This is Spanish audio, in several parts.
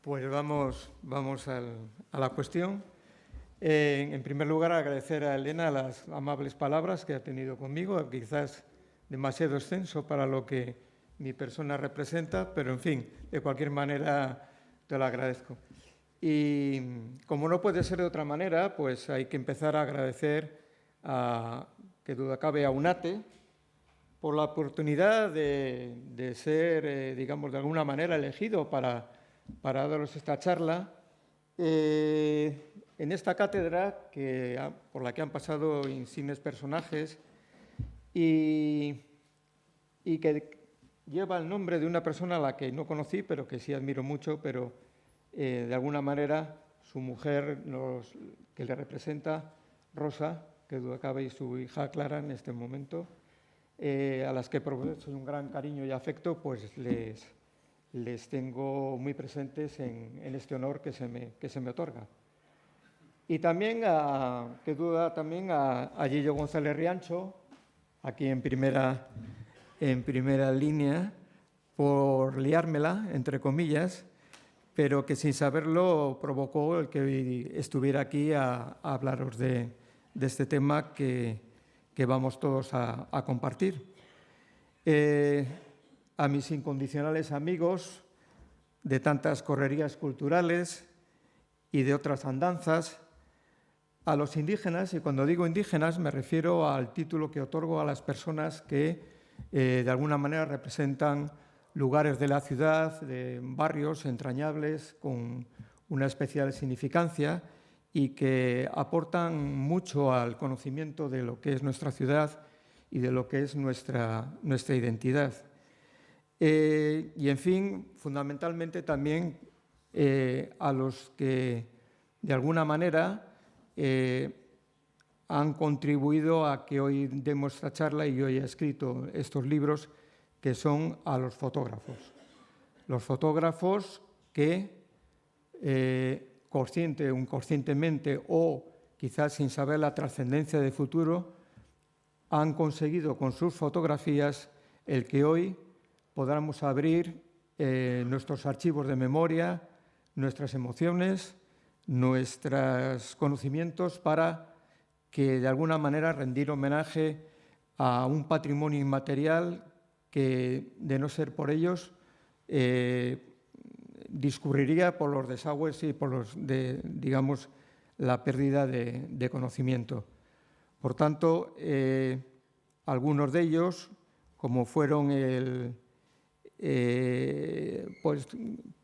Pues vamos a la cuestión. En primer lugar, agradecer a Elena las amables palabras que ha tenido conmigo, quizás demasiado extenso para lo que mi persona representa, pero en fin, de cualquier manera te lo agradezco. Y como no puede ser de otra manera, pues hay que empezar a agradecer, que duda cabe, a UNATE por la oportunidad de ser, digamos, de alguna manera elegido para daros esta charla en esta cátedra por la que han pasado insignes personajes y que lleva el nombre de una persona a la que no conocí, pero que sí admiro mucho, pero de alguna manera su mujer que le representa, Rosa, que duda cabe, y su hija Clara en este momento, a las que profeso un gran cariño y afecto, pues les tengo muy presentes en este honor que se me otorga. Y también, que duda, también a Gillo González Riancho, aquí en primera línea, por liármela, entre comillas, pero que sin saberlo provocó el que hoy estuviera aquí a hablaros de este tema que vamos todos a compartir. A mis incondicionales amigos de tantas correrías culturales y de otras andanzas, a los indígenas, y cuando digo indígenas me refiero al título que otorgo a las personas que de alguna manera representan lugares de la ciudad, de barrios entrañables con una especial significancia y que aportan mucho al conocimiento de lo que es nuestra ciudad y de lo que es nuestra identidad. Y, en fin, fundamentalmente también a los que, de alguna manera, han contribuido a que hoy demos esta charla y hoy he escrito estos libros, que son a los fotógrafos. Los fotógrafos que, consciente o inconscientemente, o quizás sin saber la trascendencia de futuro, han conseguido con sus fotografías el que hoy podamos abrir nuestros archivos de memoria, nuestras emociones, nuestros conocimientos para que de alguna manera rendir homenaje a un patrimonio inmaterial que, de no ser por ellos, discurriría por los desagües y por digamos, la pérdida de conocimiento. Por tanto, algunos de ellos, como fueron pues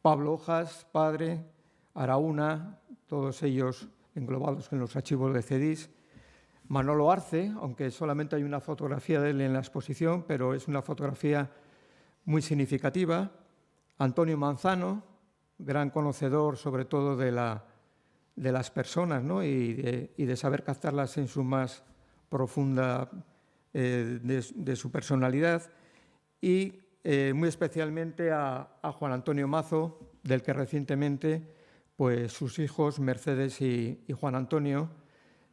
Pablo Hojas, padre, Araúna, todos ellos englobados en los archivos de CEDIS, Manolo Arce, aunque solamente hay una fotografía de él en la exposición, pero es una fotografía muy significativa, Antonio Manzano, gran conocedor sobre todo de las personas, ¿no? y de saber captarlas en su más profunda de su personalidad, y muy especialmente a Juan Antonio Mazo, del que recientemente pues, sus hijos Mercedes y Juan Antonio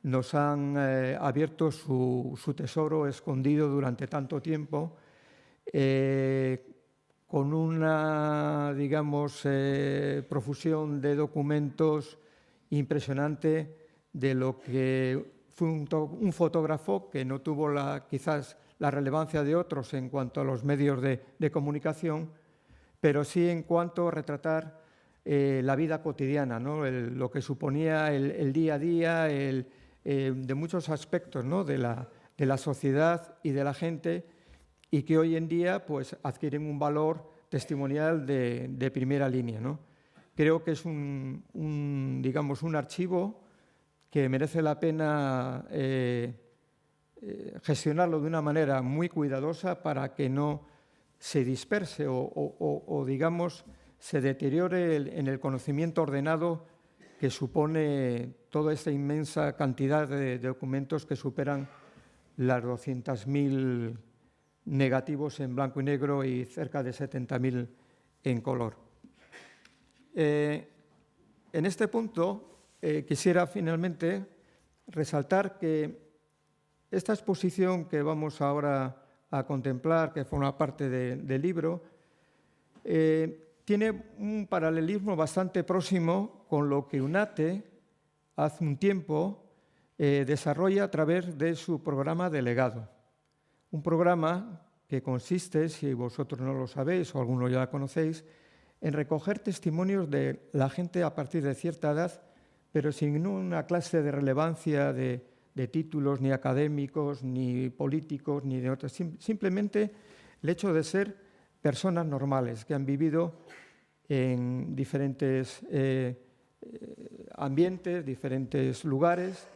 nos han abierto su tesoro escondido durante tanto tiempo, con una, digamos, profusión de documentos impresionante de lo que fue un fotógrafo que no tuvo quizás la relevancia de otros en cuanto a los medios de comunicación, pero sí en cuanto a retratar la vida cotidiana, ¿no? Lo que suponía el día a día, de muchos aspectos, ¿no? de la sociedad y de la gente, y que hoy en día pues, adquieren un valor testimonial de primera línea, ¿no? Creo que es digamos, un archivo que merece la pena gestionarlo de una manera muy cuidadosa para que no se disperse o digamos, se deteriore en el conocimiento ordenado que supone toda esta inmensa cantidad de documentos que superan las 200.000 negativos en blanco y negro y cerca de 70.000 en color. En este punto quisiera finalmente resaltar que esta exposición que vamos ahora a contemplar, que forma parte del libro, tiene un paralelismo bastante próximo con lo que UNATE hace un tiempo desarrolla a través de su programa Delegado. Un programa que consiste, si vosotros no lo sabéis o alguno ya lo conocéis, en recoger testimonios de la gente a partir de cierta edad, pero sin una clase de relevancia de títulos ni académicos, ni políticos, ni de otros. Simplemente el hecho de ser personas normales que han vivido en diferentes ambientes, diferentes lugares,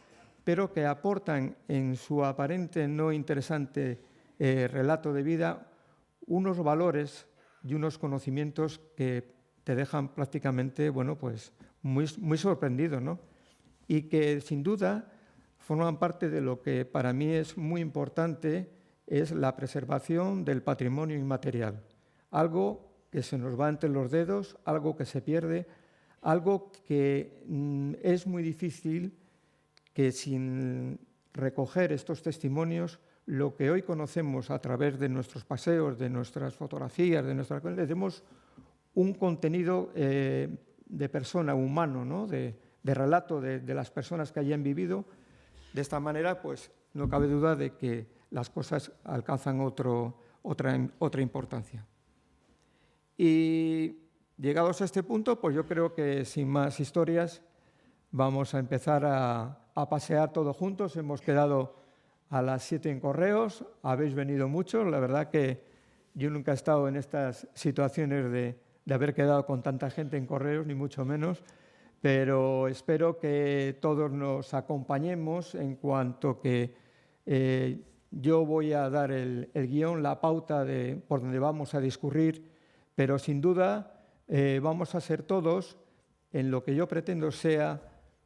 pero que aportan en su aparente no interesante relato de vida unos valores y unos conocimientos que te dejan prácticamente, bueno, pues muy sorprendido, ¿no? Y que sin duda forman parte de lo que para mí es muy importante, es la preservación del patrimonio inmaterial. Algo que se nos va entre los dedos, algo que se pierde, algo que es muy difícil que sin recoger estos testimonios, lo que hoy conocemos a través de nuestros paseos, de nuestras fotografías, le demos un contenido de persona, humano, ¿no? de relato de las personas que hayan vivido. De esta manera, pues no cabe duda de que las cosas alcanzan otra importancia. Y llegados a este punto, pues yo creo que sin más historias vamos a empezar a pasear todos juntos. Hemos quedado a las 7 en Correos, habéis venido muchos. La verdad que yo nunca he estado en estas situaciones de haber quedado con tanta gente en Correos, ni mucho menos, pero espero que todos nos acompañemos en cuanto que yo voy a dar el guión, la pauta por donde vamos a discurrir, pero sin duda vamos a ser todos en lo que yo pretendo sea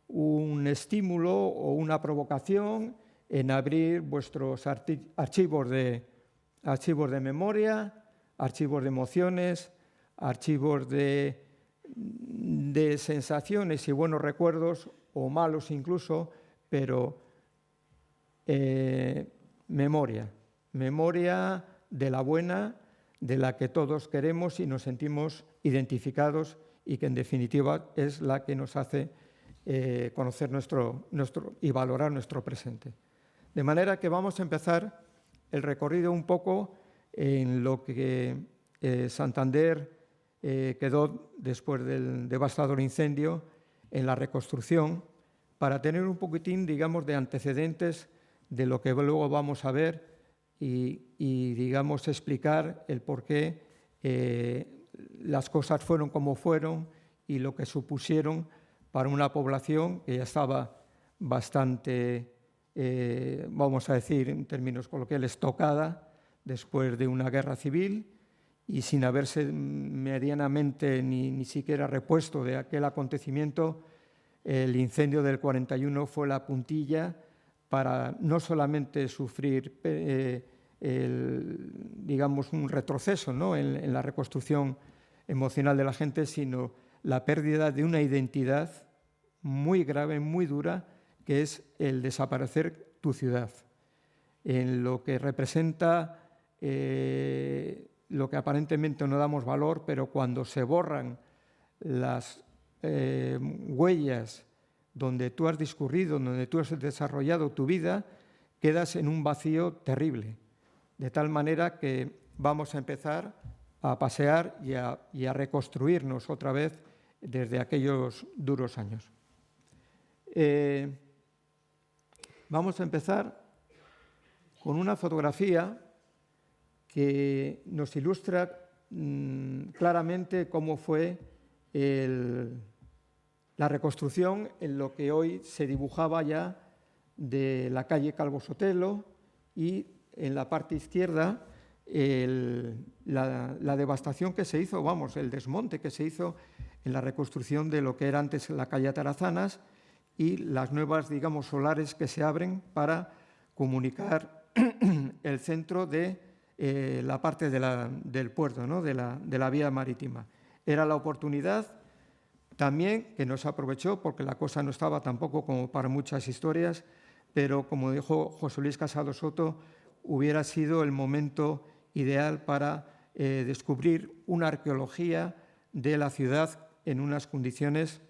un estímulo o una provocación en abrir vuestros archivos de memoria, archivos de emociones, archivos de sensaciones y buenos recuerdos, o malos incluso, pero memoria de la buena, de la que todos queremos y nos sentimos identificados y que en definitiva es la que nos hace conocer y valorar nuestro presente. De manera que vamos a empezar el recorrido un poco en lo que Santander quedó después del devastador incendio, en la reconstrucción, para tener un poquitín, digamos, de antecedentes de lo que luego vamos a ver y digamos, explicar el por qué las cosas fueron como fueron y lo que supusieron para una población que ya estaba bastante, vamos a decir en términos coloquiales, tocada después de una guerra civil y sin haberse medianamente ni siquiera repuesto de aquel acontecimiento. El incendio del 41 fue la puntilla para no solamente sufrir digamos, un retroceso, ¿no? en la reconstrucción emocional de la gente, sino la pérdida de una identidad muy grave, muy dura, que es el desaparecer tu ciudad, en lo que representa lo que aparentemente no damos valor, pero cuando se borran las huellas donde tú has discurrido, donde tú has desarrollado tu vida, quedas en un vacío terrible. De tal manera que vamos a empezar a pasear y a reconstruirnos otra vez desde aquellos duros años. Vamos a empezar con una fotografía que nos ilustra claramente cómo fue la reconstrucción en lo que hoy se dibujaba ya de la calle Calvo Sotelo y en la parte izquierda la devastación que se hizo, vamos, el desmonte que se hizo en la reconstrucción de lo que era antes la calle Atarazanas y las nuevas, digamos, solares que se abren para comunicar el centro de la parte del puerto, ¿no? de la vía marítima. Era la oportunidad también que no se aprovechó porque la cosa no estaba tampoco como para muchas historias, pero como dijo José Luis Casado Soto, hubiera sido el momento ideal para descubrir una arqueología de la ciudad en unas condiciones,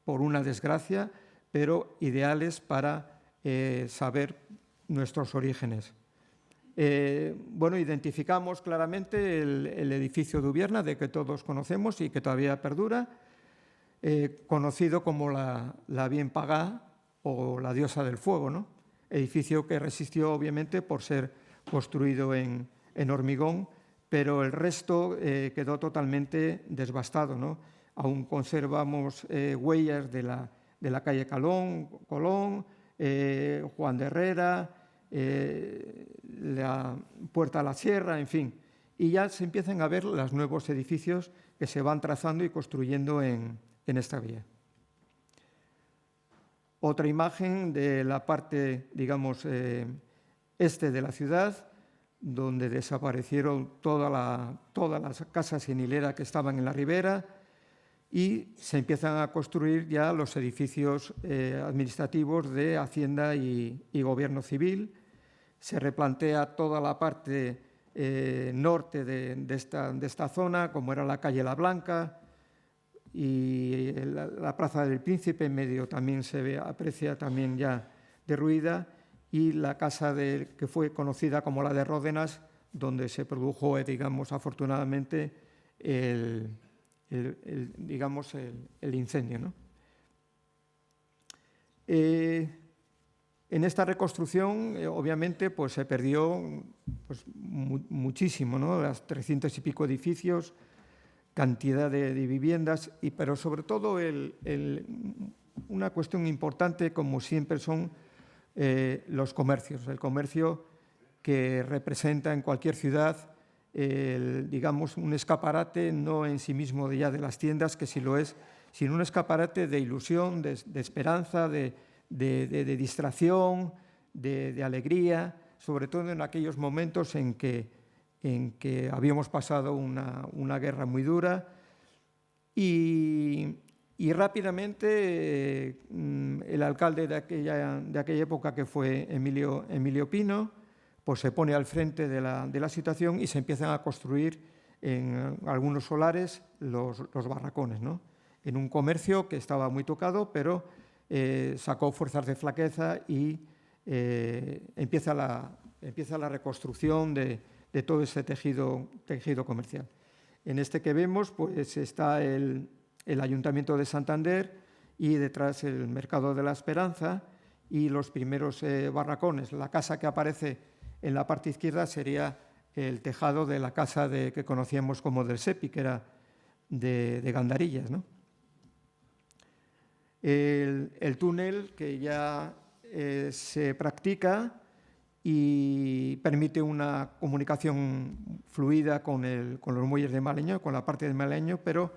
por una desgracia, pero ideales para saber nuestros orígenes. Bueno, identificamos claramente el edificio de Ubierna, de que todos conocemos y que todavía perdura, conocido como la Bien Pagá o la diosa del fuego, ¿no? Edificio que resistió, obviamente, por ser construido en hormigón, pero el resto quedó totalmente devastado, ¿no? Aún conservamos huellas de la calle Colón, Juan de Herrera, la Puerta a la Sierra, en fin. Y ya se empiezan a ver los nuevos edificios que se van trazando y construyendo en esta vía. Otra imagen de la parte, digamos, este de la ciudad, donde desaparecieron todas las casas en hilera que estaban en la ribera y se empiezan a construir ya los edificios administrativos de Hacienda y Gobierno Civil. Se replantea toda la parte norte de esta zona, como era la calle La Blanca, y la Plaza del Príncipe en medio también aprecia también ya derruida, y la casa que fue conocida como la de Ródenas, donde se produjo, digamos, afortunadamente, el incendio, ¿no? En esta reconstrucción, obviamente, pues se perdió pues, muchísimo, ¿no? Las 300 y pico edificios, cantidad de viviendas, pero sobre todo una cuestión importante, como siempre, son los comercios. El comercio que representa en cualquier ciudad, digamos, un escaparate, no en sí mismo ya de las tiendas, que sí lo es, sino un escaparate de ilusión, de esperanza, de distracción, de alegría, sobre todo en aquellos momentos en que habíamos pasado una guerra muy dura y rápidamente el alcalde de aquella época, que fue Emilio Pino, pues se pone al frente de la situación y se empiezan a construir en algunos solares los barracones, ¿no? En un comercio que estaba muy tocado, pero sacó fuerzas de flaqueza y empieza la reconstrucción de todo ese tejido comercial. En este que vemos, pues está el Ayuntamiento de Santander y detrás el Mercado de la Esperanza y los primeros barracones. La casa que aparece en la parte izquierda sería el tejado de la casa que conocíamos como del Sepi, que era de Gandarillas, ¿no? El túnel que ya se practica y permite una comunicación fluida con los muelles de Maleño, con la parte de Maleño, pero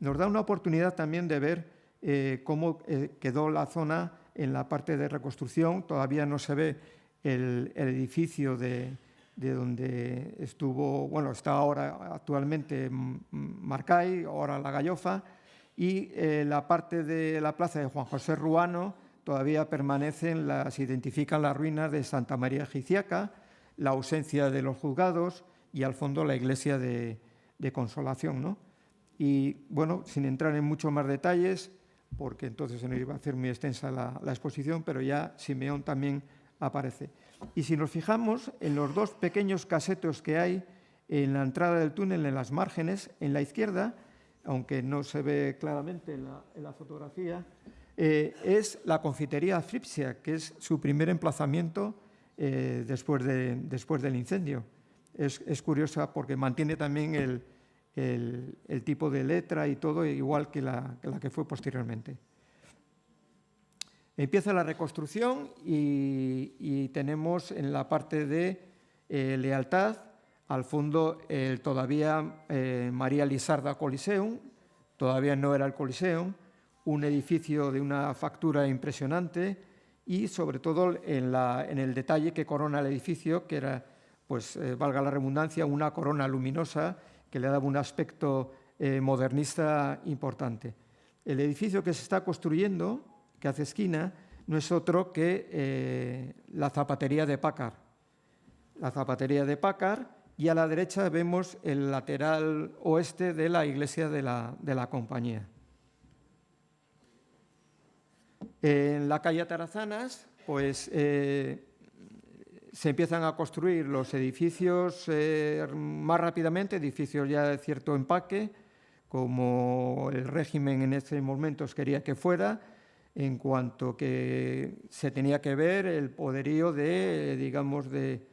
nos da una oportunidad también de ver cómo quedó la zona en la parte de reconstrucción. Todavía no se ve el edificio de donde estuvo, bueno, está ahora actualmente Marcay, ahora La Gallofa, y la parte de la plaza de Juan José Ruano todavía se identifican las ruinas de Santa María Egiciaca, la ausencia de los juzgados y al fondo la iglesia de Consolación, ¿no? Y bueno, sin entrar en muchos más detalles, porque entonces se nos iba a hacer muy extensa la exposición, pero ya Simeón también aparece. Y si nos fijamos en los dos pequeños casetos que hay en la entrada del túnel, en las márgenes, en la izquierda, aunque no se ve claramente en la fotografía, es la confitería Fripsia, que es su primer emplazamiento después del incendio. Es curiosa porque mantiene también el tipo de letra y todo, igual que la que fue posteriormente. Empieza la reconstrucción y tenemos en la parte de Lealtad, al fondo todavía María Lisarda Coliseum, todavía no era el Coliseum, un edificio de una factura impresionante y sobre todo en el detalle que corona el edificio, que era, pues valga la redundancia, una corona luminosa que le daba un aspecto modernista importante. El edificio que se está construyendo, que hace esquina, no es otro que la zapatería de Packard. La zapatería de Packard y a la derecha vemos el lateral oeste de la iglesia de la Compañía. En la calle Atarazanas, pues se empiezan a construir los edificios más rápidamente, edificios ya de cierto empaque, como el régimen en ese momento quería que fuera, en cuanto que se tenía que ver el poderío de, digamos, de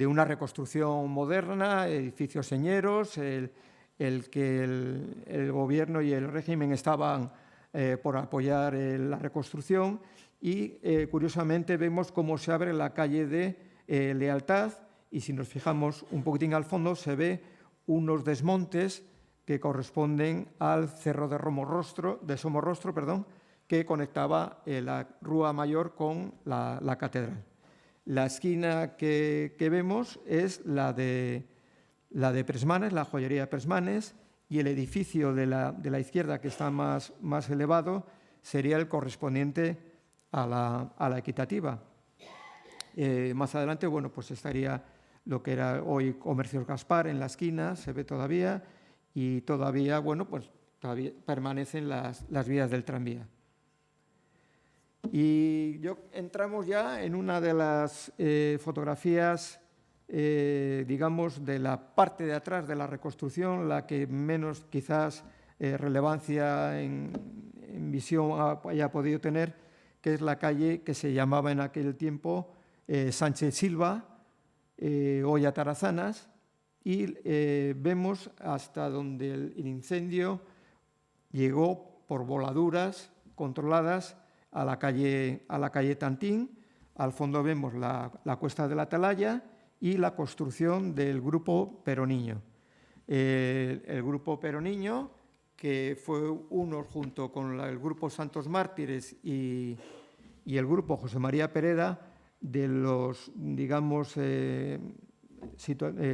una reconstrucción moderna, edificios señeros, el que el gobierno y el régimen estaban por apoyar la reconstrucción, y curiosamente vemos cómo se abre la calle de Lealtad, y si nos fijamos un poquitín al fondo se ve unos desmontes que corresponden al cerro de Somorrostro, que conectaba la Rúa Mayor con la catedral. La esquina que vemos es la de Presmanes, la joyería Presmanes, y el edificio de la izquierda, que está más elevado, sería el correspondiente a la Equitativa. Más adelante, bueno, pues estaría lo que era hoy Comercios Gaspar en la esquina, se ve todavía, y todavía, bueno, pues todavía permanecen las vías del tranvía. Y entramos ya en una de las fotografías, digamos, de la parte de atrás de la reconstrucción, la que menos quizás relevancia en visión haya podido tener, que es la calle que se llamaba en aquel tiempo Sánchez Silva, hoy Atarazanas, y vemos hasta donde el incendio llegó por voladuras controladas a la calle Tantín. Al fondo vemos la cuesta de la Atalaya y la construcción del Grupo Peroniño. El Grupo Peroniño, que fue uno junto con el Grupo Santos Mártires y el Grupo José María Pereda, de los, digamos,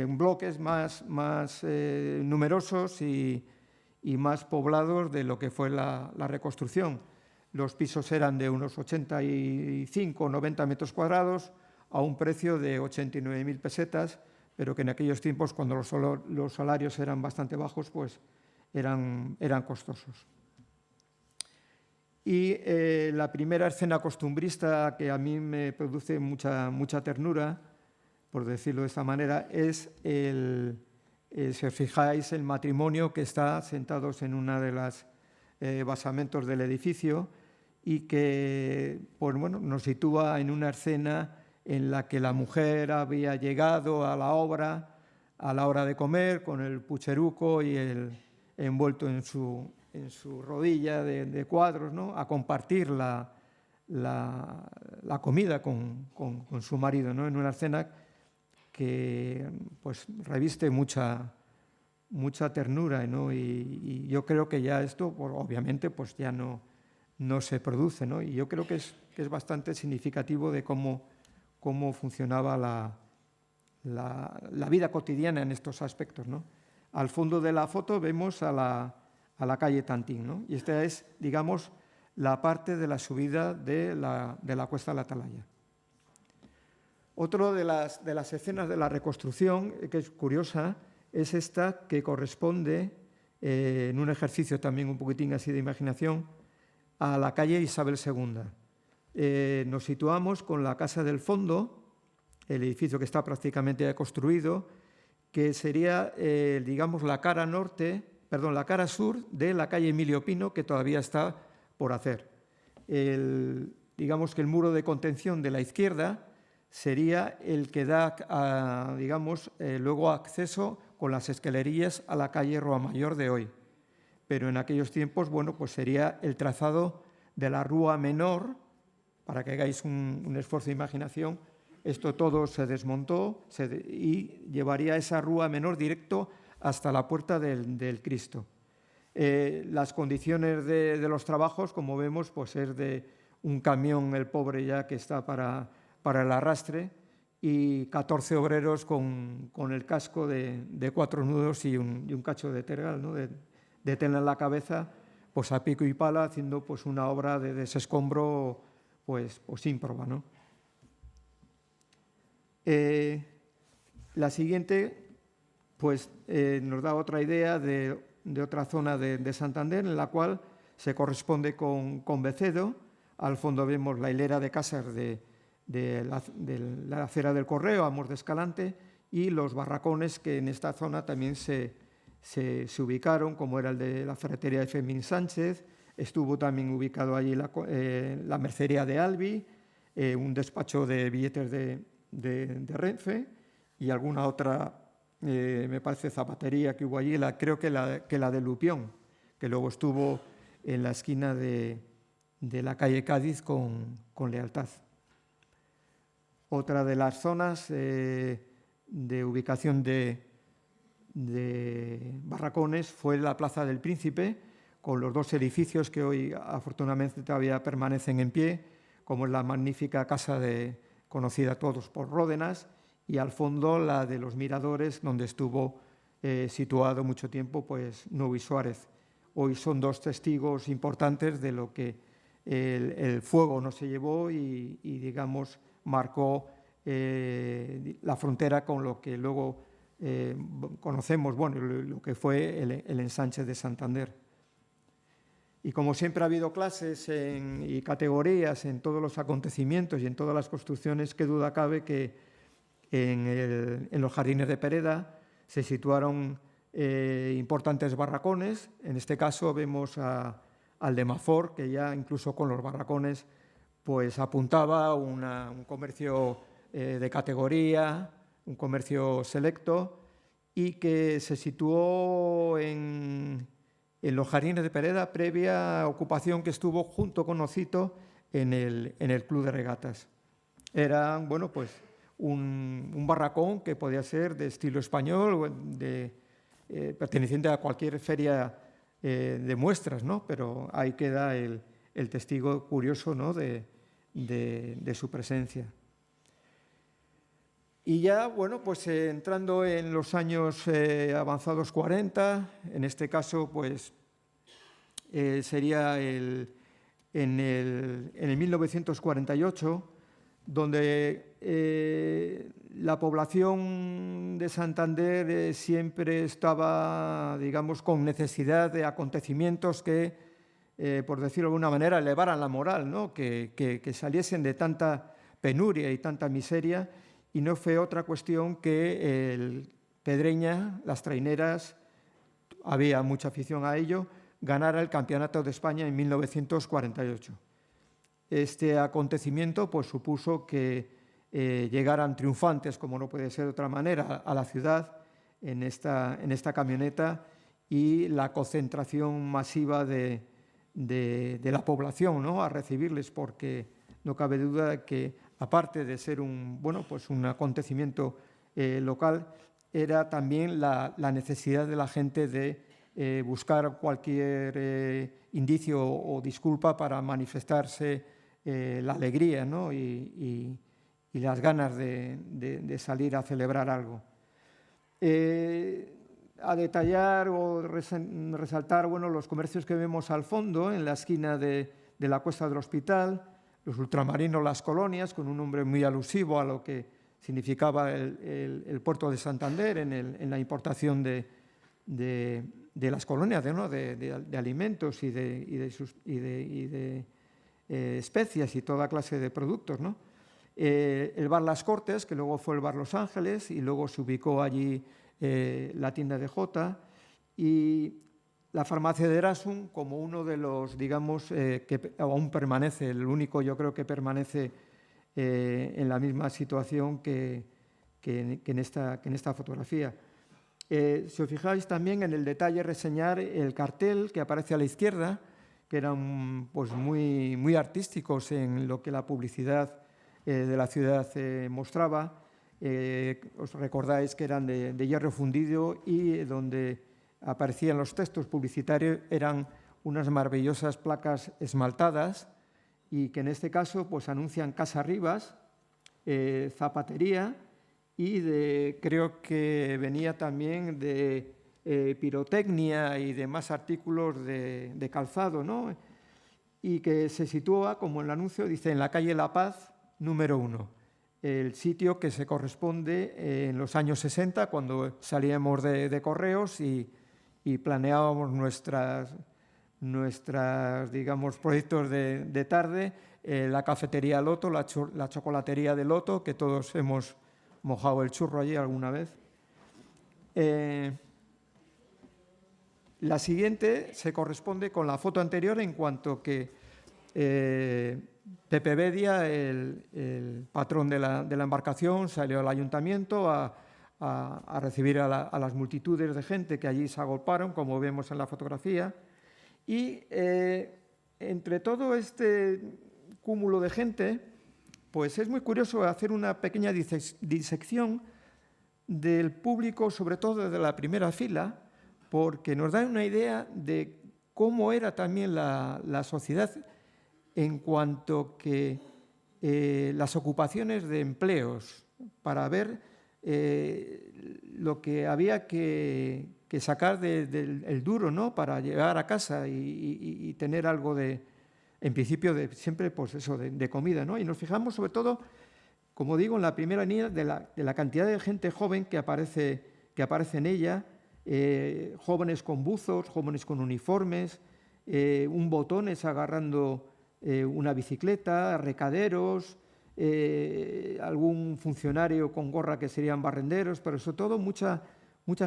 bloques más numerosos y más poblados de lo que fue la reconstrucción. Los pisos eran de unos 85 o 90 metros cuadrados a un precio de 89.000 pesetas, pero que en aquellos tiempos, cuando los salarios eran bastante bajos, pues eran costosos. Y la primera escena costumbrista que a mí me produce mucha ternura, por decirlo de esta manera, es si os fijáis, el matrimonio que está sentados en una de las basamentos del edificio, y que pues, bueno, nos sitúa en una escena en la que la mujer había llegado a la hora de comer, con el pucheruco y envuelto en su rodilla de cuadros, ¿no?, a compartir la comida con su marido, ¿no?, en una escena que pues reviste mucha ternura, ¿no? Y yo creo que ya esto, pues, obviamente, pues ya no se produce, ¿no? Y yo creo que es bastante significativo de cómo funcionaba la vida cotidiana en estos aspectos, ¿no? Al fondo de la foto vemos a la calle Tantín, ¿no? Y esta es, digamos, la parte de la subida de la cuesta de la Atalaya. Otra de las escenas de la reconstrucción, que es curiosa, es esta que corresponde, en un ejercicio también un poquitín así de imaginación, a la calle Isabel II. Nos situamos con la casa del fondo, el edificio que está prácticamente construido, que sería, digamos, la cara sur de la calle Emilio Pino, que todavía está por hacer. Digamos que el muro de contención de la izquierda sería el que da, digamos, luego acceso con las escalerillas a la calle Rúa Mayor de hoy. Pero en aquellos tiempos, bueno, pues sería el trazado de la Rúa Menor, para que hagáis un esfuerzo de imaginación. Esto todo se desmontó y llevaría esa Rúa Menor directo hasta la puerta del Cristo. Las condiciones de los trabajos, como vemos, pues es de un camión, el pobre ya, que está para el arrastre, y 14 obreros con el casco de 4 nudos y un cacho de tergal, ¿no?, de tela en la cabeza, pues a pico y pala, haciendo pues una obra de desescombro pues ímproba, ¿no? La siguiente pues nos da otra idea de otra zona de Santander, en la cual se corresponde con Becedo. Al fondo vemos la hilera de casas de la acera del Correo, Amos de Escalante, y los barracones que en esta zona también se ubicaron, como era el de la ferretería de Fermín Sánchez. Estuvo también ubicado allí la mercería de Albi, un despacho de billetes de Renfe y alguna otra, me parece, zapatería que hubo allí, creo que la de Lupión, que luego estuvo en la esquina de la calle Cádiz con Lealtad. Otra de las zonas de ubicación de barracones fue la Plaza del Príncipe, con los dos edificios que hoy afortunadamente todavía permanecen en pie, como es la magnífica casa conocida a todos por Ródenas, y al fondo la de los Miradores, donde estuvo situado mucho tiempo pues Nuevo y Suárez. Hoy son dos testigos importantes de lo que el fuego no se llevó y digamos, marcó la frontera con lo que luego conocemos, bueno, lo que fue el ensanche de Santander. Y como siempre ha habido clases y categorías en todos los acontecimientos y en todas las construcciones, qué duda cabe que en los jardines de Pereda se situaron importantes barracones. En este caso vemos al de Mafor, que ya incluso con los barracones pues apuntaba un comercio de categoría, un comercio selecto, y que se situó en los jardines de Pereda, previa ocupación que estuvo junto con Ocito en el Club de Regatas. Era, bueno, pues un barracón que podía ser de estilo español, perteneciente a cualquier feria de muestras, ¿no? Pero ahí queda el testigo curioso, ¿no? de su presencia. Y ya, bueno, pues entrando en los años avanzados 40, en este caso, pues sería en el 1948, donde la población de Santander siempre estaba, digamos, con necesidad de acontecimientos que, por decirlo de alguna manera, elevaran la moral, ¿no? que saliesen de tanta penuria y tanta miseria. Y no fue otra cuestión que el Pedreña, las traineras, había mucha afición a ello, ganara el Campeonato de España en 1948. Este acontecimiento pues, supuso que llegaran triunfantes, como no puede ser de otra manera, a la ciudad en esta camioneta, y la concentración masiva de la población, ¿no? A recibirles, porque no cabe duda de que, aparte de ser un acontecimiento local, era también la necesidad de la gente de buscar cualquier indicio o disculpa para manifestarse la alegría, ¿no? y las ganas de salir a celebrar algo. A detallar o resaltar, bueno, los comercios que vemos al fondo, en la esquina de la Cuesta del Hospital, los ultramarinos Las Colonias, con un nombre muy alusivo a lo que significaba el puerto de Santander en la importación de las colonias, ¿no? de alimentos y de especias y toda clase de productos, ¿no? El bar Las Cortes, que luego fue el bar Los Ángeles, y luego se ubicó allí la tienda de Jota, y la farmacia de Erasum como uno de los, digamos, que aún permanece, el único yo creo que permanece en la misma situación que en esta fotografía. Si os fijáis también en el detalle, reseñar el cartel que aparece a la izquierda, que eran pues, muy artísticos en lo que la publicidad de la ciudad mostraba. Os recordáis que eran de hierro fundido, y donde aparecían los textos publicitarios eran unas maravillosas placas esmaltadas, y que en este caso pues, anuncian Casa Rivas, zapatería, y creo que venía también de pirotecnia y demás artículos de calzado, ¿no? Y que se sitúa, como en el anuncio, dice, en la calle La Paz, número 1. el sitio que se corresponde en los años 60, cuando salíamos de correos y planeábamos nuestras digamos, proyectos de tarde, la cafetería Loto, la chocolatería de Loto, que todos hemos mojado el churro allí alguna vez. La siguiente se corresponde con la foto anterior, en cuanto que Pepe Bedia, el patrón de la embarcación, salió al ayuntamiento a recibir a las multitudes de gente que allí se agolparon, como vemos en la fotografía. Y entre todo este cúmulo de gente, pues es muy curioso hacer una pequeña disección del público, sobre todo desde la primera fila, porque nos da una idea de cómo era también la sociedad en cuanto que las ocupaciones de empleos, para ver lo que había que sacar del duro, ¿no?, para llegar a casa y tener algo en principio, siempre pues eso, de comida, ¿no? Y nos fijamos sobre todo, como digo, en la primera línea de la cantidad de gente joven que aparece en ella, jóvenes con buzos, jóvenes con uniformes, un botones agarrando una bicicleta, recaderos, algún funcionario con gorra que serían barrenderos, pero sobre todo mucha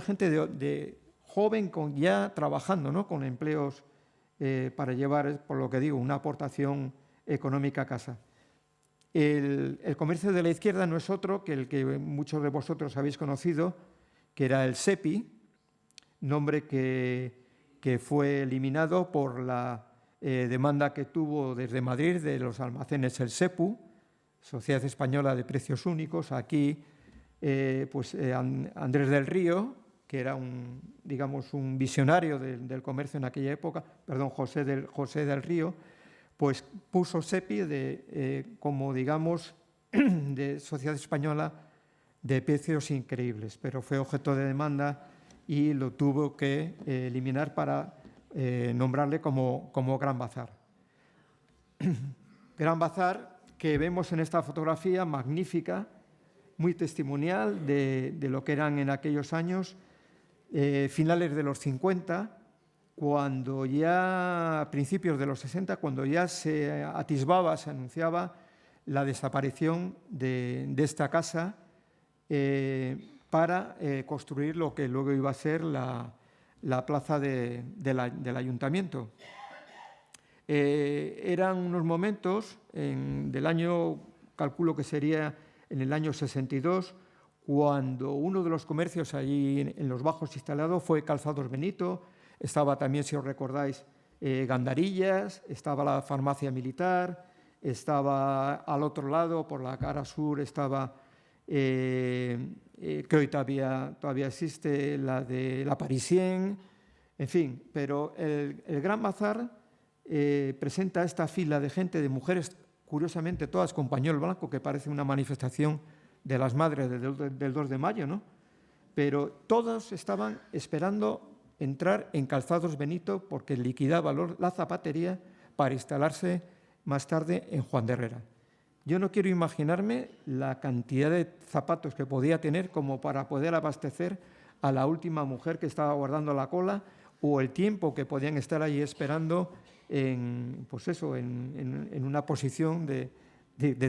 gente de joven ya trabajando, ¿no?, con empleos para llevar, por lo que digo, una aportación económica a casa. El comercio de la izquierda no es otro que el que muchos de vosotros habéis conocido, que era el SEPI, nombre que fue eliminado por la demanda que tuvo desde Madrid de los almacenes el SEPU, Sociedad Española de Precios Únicos. Aquí Andrés del Río, que era un visionario del comercio en aquella época, José del Río, pues puso SEPI como, digamos, de Sociedad Española de Precios Increíbles, pero fue objeto de demanda y lo tuvo que eliminar para nombrarle como Gran Bazar. Gran Bazar, que vemos en esta fotografía magnífica, muy testimonial de lo que eran en aquellos años, finales de los 50, cuando ya, a principios de los 60, cuando ya se atisbaba, se anunciaba la desaparición de esta casa para construir lo que luego iba a ser la plaza del ayuntamiento. Eran unos momentos del año, calculo que sería en el año 62, cuando uno de los comercios allí en los bajos instalados fue Calzados Benito, estaba también, si os recordáis, Gandarillas, estaba la farmacia militar, estaba al otro lado, por la cara sur, estaba, creo que todavía existe, la de la Parisien, en fin, pero el Gran Bazar presenta esta fila de gente, de mujeres, curiosamente todas con pañuelo blanco, que parece una manifestación de las madres del 2 de mayo, ¿no? Pero todos estaban esperando entrar en Calzados Benito porque liquidaba la zapatería para instalarse más tarde en Juan de Herrera. Yo no quiero imaginarme la cantidad de zapatos que podía tener como para poder abastecer a la última mujer que estaba guardando la cola, o el tiempo que podían estar allí esperando en una posición de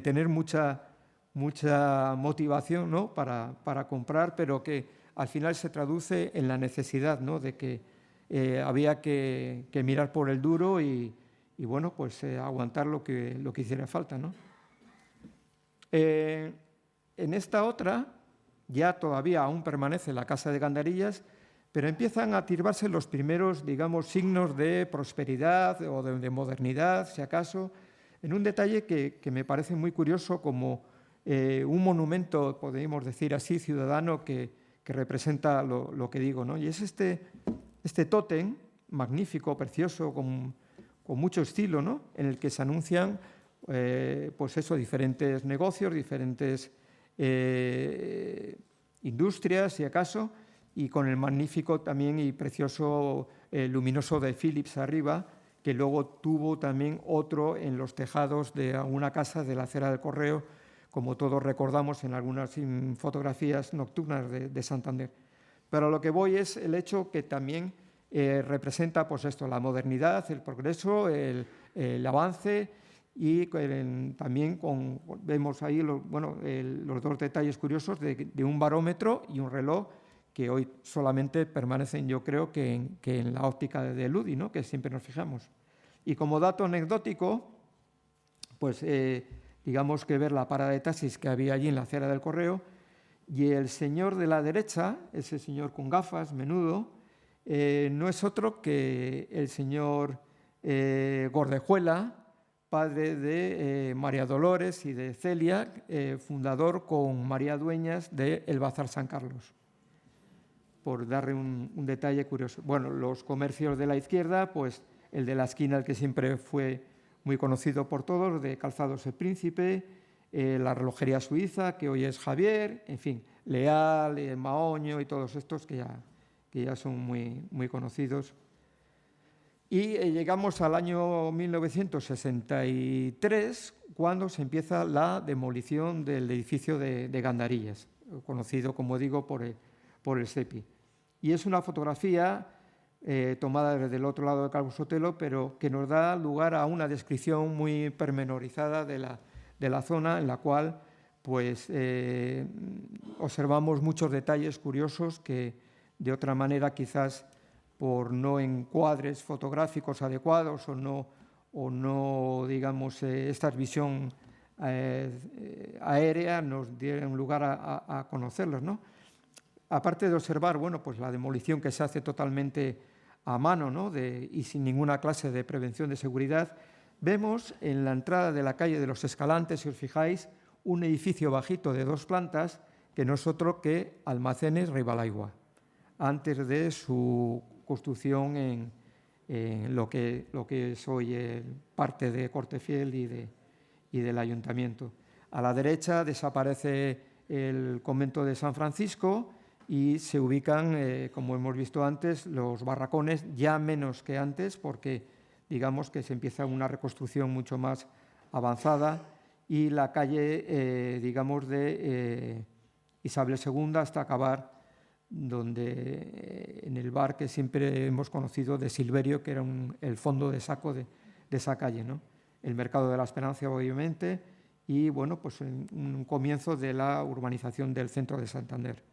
tener mucha motivación, ¿no?, para comprar, pero que al final se traduce en la necesidad, ¿no?, de que había que mirar por el duro y bueno, pues aguantar lo que hiciera falta, ¿no? En esta otra, ya todavía aún permanece la Casa de Gandarillas, pero empiezan a atisbarse los primeros, digamos, signos de prosperidad o de modernidad, si acaso, en un detalle que me parece muy curioso, como un monumento, podríamos decir así, ciudadano, que representa lo que digo, ¿no? Y es este tótem magnífico, precioso, con mucho estilo, ¿no?, en el que se anuncian diferentes negocios, diferentes industrias, si acaso, y con el magnífico también y precioso luminoso de Philips arriba, que luego tuvo también otro en los tejados de una casa de la acera del Correo, como todos recordamos en algunas fotografías nocturnas de Santander. Pero a lo que voy es el hecho que también representa pues esto, la modernidad, el progreso, el avance, y también vemos ahí los dos detalles curiosos de un barómetro y un reloj que hoy solamente permanecen, yo creo, que en la óptica de Ludi, ¿no?, que siempre nos fijamos. Y como dato anecdótico, pues digamos que ver la parada de taxis que había allí en la acera del Correo, y el señor de la derecha, ese señor con gafas, menudo, no es otro que el señor Gordejuela, padre de María Dolores y de Celia, fundador con María Dueñas de El Bazar San Carlos, por darle un detalle curioso. Bueno, los comercios de la izquierda, pues el de la esquina, el que siempre fue muy conocido por todos, de Calzados El Príncipe, la relojería suiza, que hoy es Javier, en fin, Leal, Maoño y todos estos que ya son muy conocidos. Y llegamos al año 1963, cuando se empieza la demolición del edificio de Gandarillas, conocido, como digo, por el SEPI. Y es una fotografía tomada desde el otro lado del Calvo Sotelo, pero que nos da lugar a una descripción muy pormenorizada de la zona, en la cual pues, observamos muchos detalles curiosos que de otra manera quizás por no encuadres fotográficos adecuados o no digamos, esta visión aérea nos dieron lugar a conocerlos, ¿no? Aparte de observar, bueno, pues la demolición que se hace totalmente a mano, ¿no?, y sin ninguna clase de prevención de seguridad, vemos en la entrada de la calle de los Escalantes, si os fijáis, un edificio bajito de 2 plantas que no es otro que Almacenes Ribalaigua, antes de su construcción en lo que es hoy parte de Cortefiel y del Ayuntamiento. A la derecha desaparece el convento de San Francisco y se ubican, como hemos visto antes, los barracones, ya menos que antes, porque digamos que se empieza una reconstrucción mucho más avanzada, y la calle, digamos, de Isabel II hasta acabar en el bar que siempre hemos conocido de Silverio, que era el fondo de saco de esa calle, ¿no? El Mercado de la Esperanza, obviamente, y bueno, pues un comienzo de la urbanización del centro de Santander.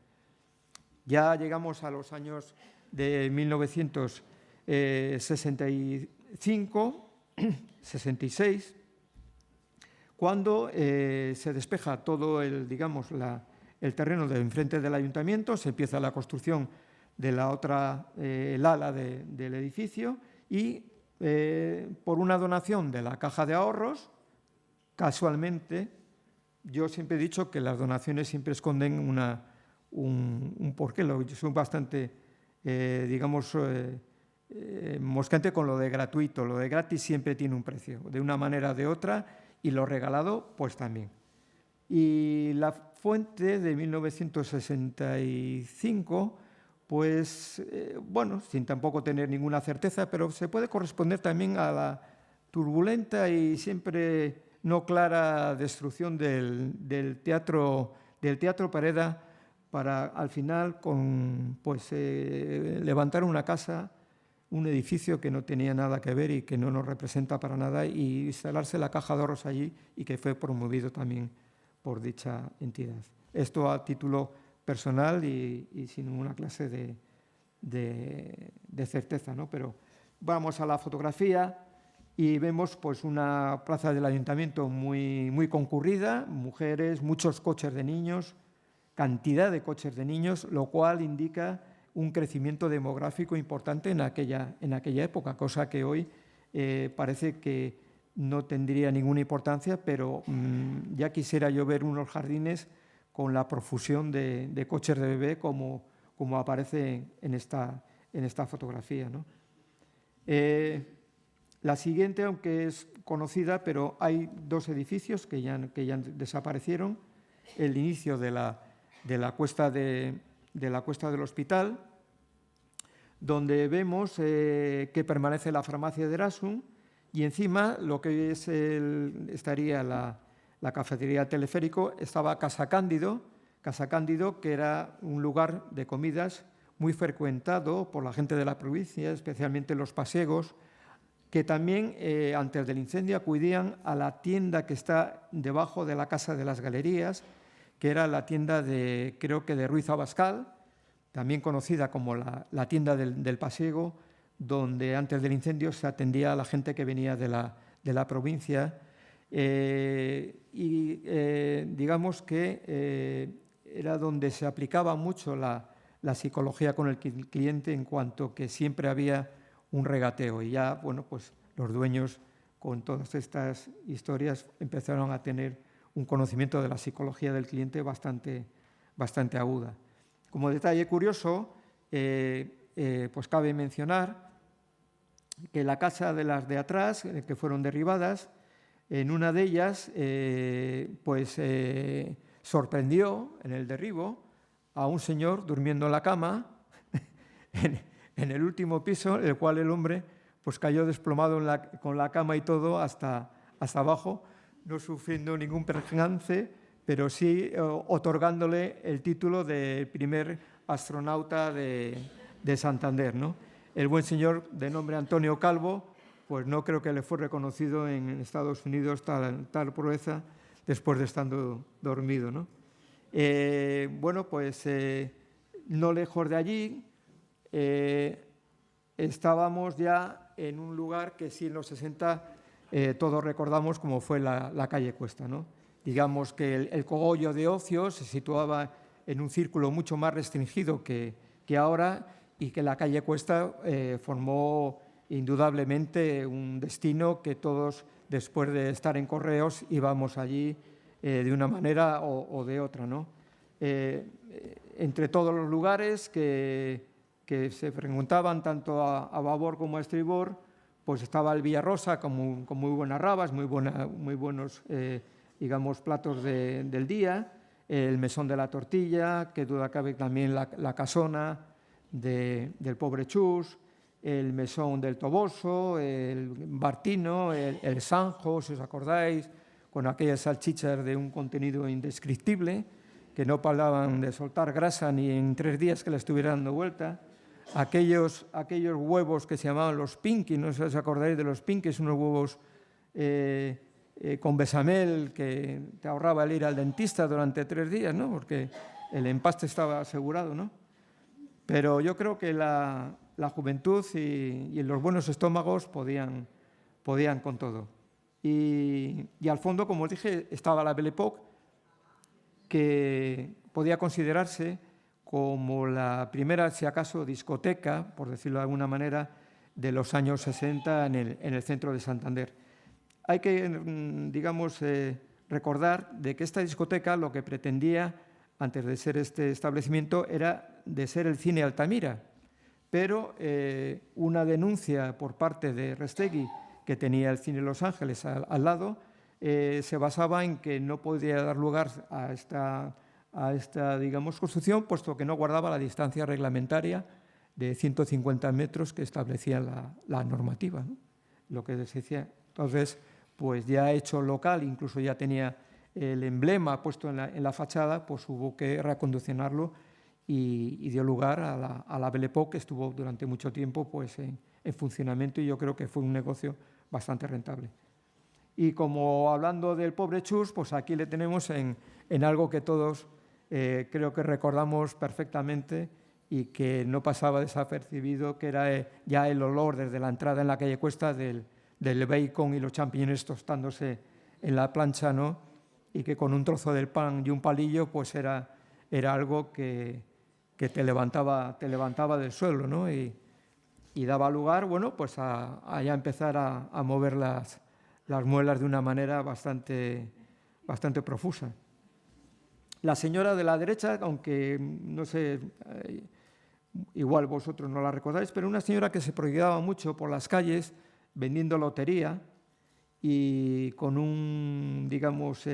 Ya llegamos a los años de 1965, 66, cuando se despeja todo el terreno de enfrente del ayuntamiento, se empieza la construcción de la otra, el ala del edificio, y por una donación de la Caja de Ahorros, casualmente, yo siempre he dicho que las donaciones siempre esconden un porqué, son bastante, mosqueante con lo de gratuito. Lo de gratis siempre tiene un precio, de una manera o de otra, y lo regalado, pues también. Y la fuente de 1965, pues, bueno, sin tampoco tener ninguna certeza, pero se puede corresponder también a la turbulenta y siempre no clara destrucción del Teatro Pereda, para al final levantar una casa, un edificio que no tenía nada que ver y que no nos representa para nada, y instalarse la Caja de Ahorros allí, y que fue promovido también por dicha entidad. Esto a título personal y sin ninguna clase de certeza, ¿no? Pero vamos a la fotografía y vemos pues una plaza del ayuntamiento muy concurrida, mujeres, muchos coches de niños, cantidad de coches de niños, lo cual indica un crecimiento demográfico importante en aquella época, cosa que hoy parece que no tendría ninguna importancia, pero ya quisiera yo ver unos jardines con la profusión de coches de bebé como aparece en esta fotografía, ¿no? La siguiente, aunque es conocida, pero hay 2 edificios que ya desaparecieron. El inicio de la cuesta del hospital, donde vemos que permanece la farmacia de Erasum, y encima lo que estaría la cafetería Teleférico, estaba Casa Cándido, que era un lugar de comidas muy frecuentado por la gente de la provincia, especialmente los pasiegos, que también antes del incendio acudían a la tienda que está debajo de la Casa de las Galerías, que era la tienda creo que de Ruiz Abascal, también conocida como la tienda del pasiego, donde antes del incendio se atendía a la gente que venía de la provincia. Digamos que era donde se aplicaba mucho la psicología con el cliente, en cuanto que siempre había un regateo, y ya, bueno, pues los dueños, con todas estas historias, empezaron a tener un conocimiento de la psicología del cliente bastante aguda. Como detalle curioso, pues cabe mencionar que la casa de las de atrás, que fueron derribadas, en una de ellas, sorprendió en el derribo a un señor durmiendo en la cama en el último piso, el cual el hombre pues cayó desplomado con la cama y todo hasta abajo, no sufriendo ningún percance, pero sí otorgándole el título de primer astronauta de Santander, ¿no? El buen señor, de nombre Antonio Calvo, pues no creo que le fue reconocido en Estados Unidos tal proeza después de estando dormido, ¿no? Bueno, pues no lejos de allí estábamos ya en un lugar que sí, en los 60 todos recordamos, como fue la calle Cuesta, ¿no? Digamos que el cogollo de ocio se situaba en un círculo mucho más restringido que ahora, y que la calle Cuesta formó indudablemente un destino que todos, después de estar en Correos, íbamos allí de una manera o de otra, ¿no? Entre todos los lugares que se preguntaban tanto a babor como a estribor, pues estaba el Villarrosa con muy buenas rabas, muy buenos digamos, platos del día, el Mesón de la Tortilla, que duda cabe también la casona del pobre Chus, el Mesón del Toboso, el Bartino, el Sanjo, si os acordáis, con aquellas salchichas de un contenido indescriptible, que no paraban de soltar grasa ni en 3 días que le estuviera dando vuelta. Aquellos huevos que se llamaban los Pinky, no sé si os acordáis de los Pinky, unos huevos con besamel que te ahorraba el ir al dentista durante 3 días, ¿no? Porque el empaste estaba asegurado, ¿no? Pero yo creo que la juventud y los buenos estómagos podían con todo. Y al fondo, como os dije, estaba la Belle Époque, que podía considerarse como la primera, si acaso, discoteca, por decirlo de alguna manera, de los años 60 en el centro de Santander. Hay que, digamos, recordar de que esta discoteca lo que pretendía, antes de ser este establecimiento, era de ser el cine Altamira, pero una denuncia por parte de Restegui, que tenía el cine Los Ángeles al lado, se basaba en que no podía dar lugar a esta, digamos, construcción, puesto que no guardaba la distancia reglamentaria de 150 metros que establecía la normativa, ¿no? Lo que se decía. Entonces, pues ya hecho local, incluso ya tenía el emblema puesto en la fachada, pues hubo que reacondicionarlo y dio lugar a la Belle Époque, que estuvo durante mucho tiempo pues, en funcionamiento, y yo creo que fue un negocio bastante rentable. Y como hablando del pobre Chus, pues aquí le tenemos en algo que todos creo que recordamos perfectamente y que no pasaba desapercibido, que era ya el olor desde la entrada en la calle Cuesta del bacon y los champiñones tostándose en la plancha, ¿no? Y que con un trozo del pan y un palillo pues era algo que te levantaba del suelo, ¿no? Y daba lugar, bueno, pues a ya empezar a mover las muelas de una manera bastante profusa. La señora de la derecha, aunque no sé, igual vosotros no la recordáis, pero una señora que se prodigaba mucho por las calles vendiendo lotería y con un, digamos,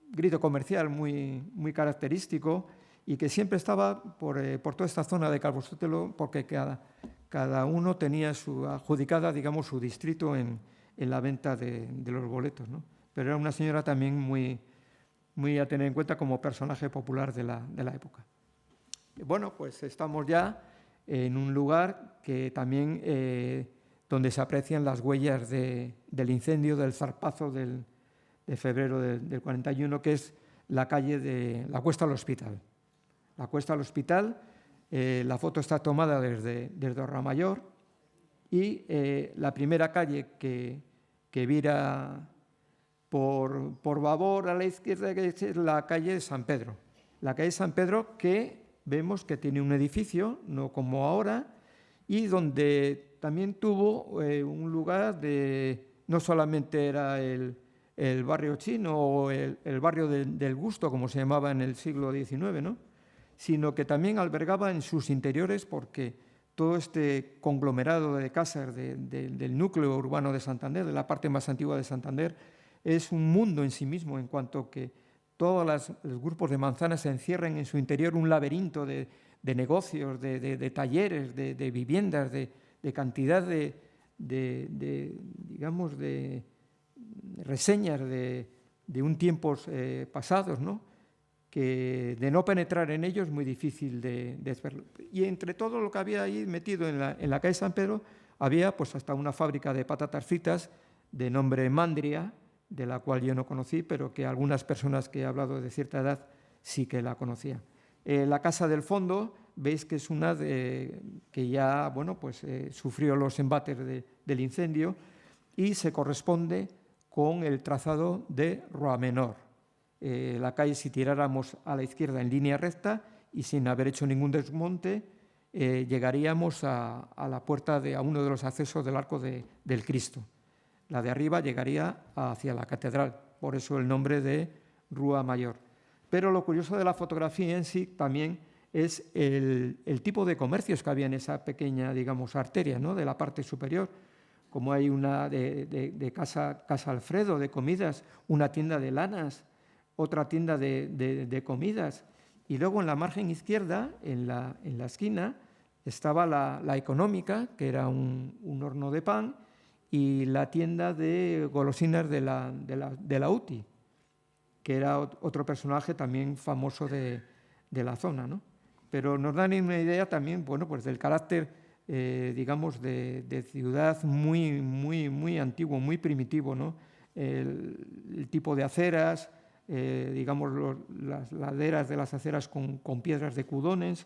grito comercial muy característico, y que siempre estaba por toda esta zona de Calvo Sotelo, porque cada uno tenía adjudicada, digamos, su distrito en en la venta de los boletos, ¿no? Pero era una señora también muy a tener en cuenta como personaje popular de la época. Bueno, pues estamos ya en un lugar que también donde se aprecian las huellas del incendio, del zarpazo de febrero del 41, que es la calle de la Cuesta al Hospital. La Cuesta al Hospital, la foto está tomada desde Orramayor y la primera calle que vira por Babor a la izquierda es la calle de San Pedro. La calle de San Pedro que vemos que tiene un edificio, no como ahora, y donde también tuvo un lugar no solamente era el barrio chino o el barrio del Gusto, como se llamaba en el siglo XIX, ¿no? Sino que también albergaba en sus interiores, porque todo este conglomerado de casas del núcleo urbano de Santander, de la parte más antigua de Santander, es un mundo en sí mismo, en cuanto que todos los grupos de manzanas se encierran en su interior un laberinto de negocios, de talleres, de viviendas, de cantidad digamos, de reseñas de un tiempos pasados, ¿no? Que de no penetrar en ellos es muy difícil de verlo. Y entre todo lo que había ahí metido en la calle San Pedro, había pues hasta una fábrica de patatas fritas de nombre Mandria, de la cual yo no conocí, pero que algunas personas que he hablado de cierta edad sí que la conocían. La casa del fondo, veis que es una que ya bueno, pues, sufrió los embates del incendio y se corresponde con el trazado de Rua Menor. La calle, si tiráramos a la izquierda en línea recta y sin haber hecho ningún desmonte, llegaríamos a la puerta a uno de los accesos del Arco del Cristo. La de arriba llegaría hacia la catedral, por eso el nombre de Rua Mayor. Pero lo curioso de la fotografía en sí también es el tipo de comercios que había en esa pequeña, digamos, arteria, ¿no? De la parte superior, como hay una de Casa Alfredo, de comidas, una tienda de lanas, otra tienda de comidas. Y luego en la margen izquierda, en la esquina, estaba la económica, que era un horno de pan, y la tienda de golosinas de la UTI, que era otro personaje también famoso de la zona, ¿no? Pero nos dan una idea también, bueno, pues del carácter, digamos, de ciudad muy antiguo, muy primitivo, ¿no? El tipo de aceras, digamos, las laderas de las aceras con piedras de cudones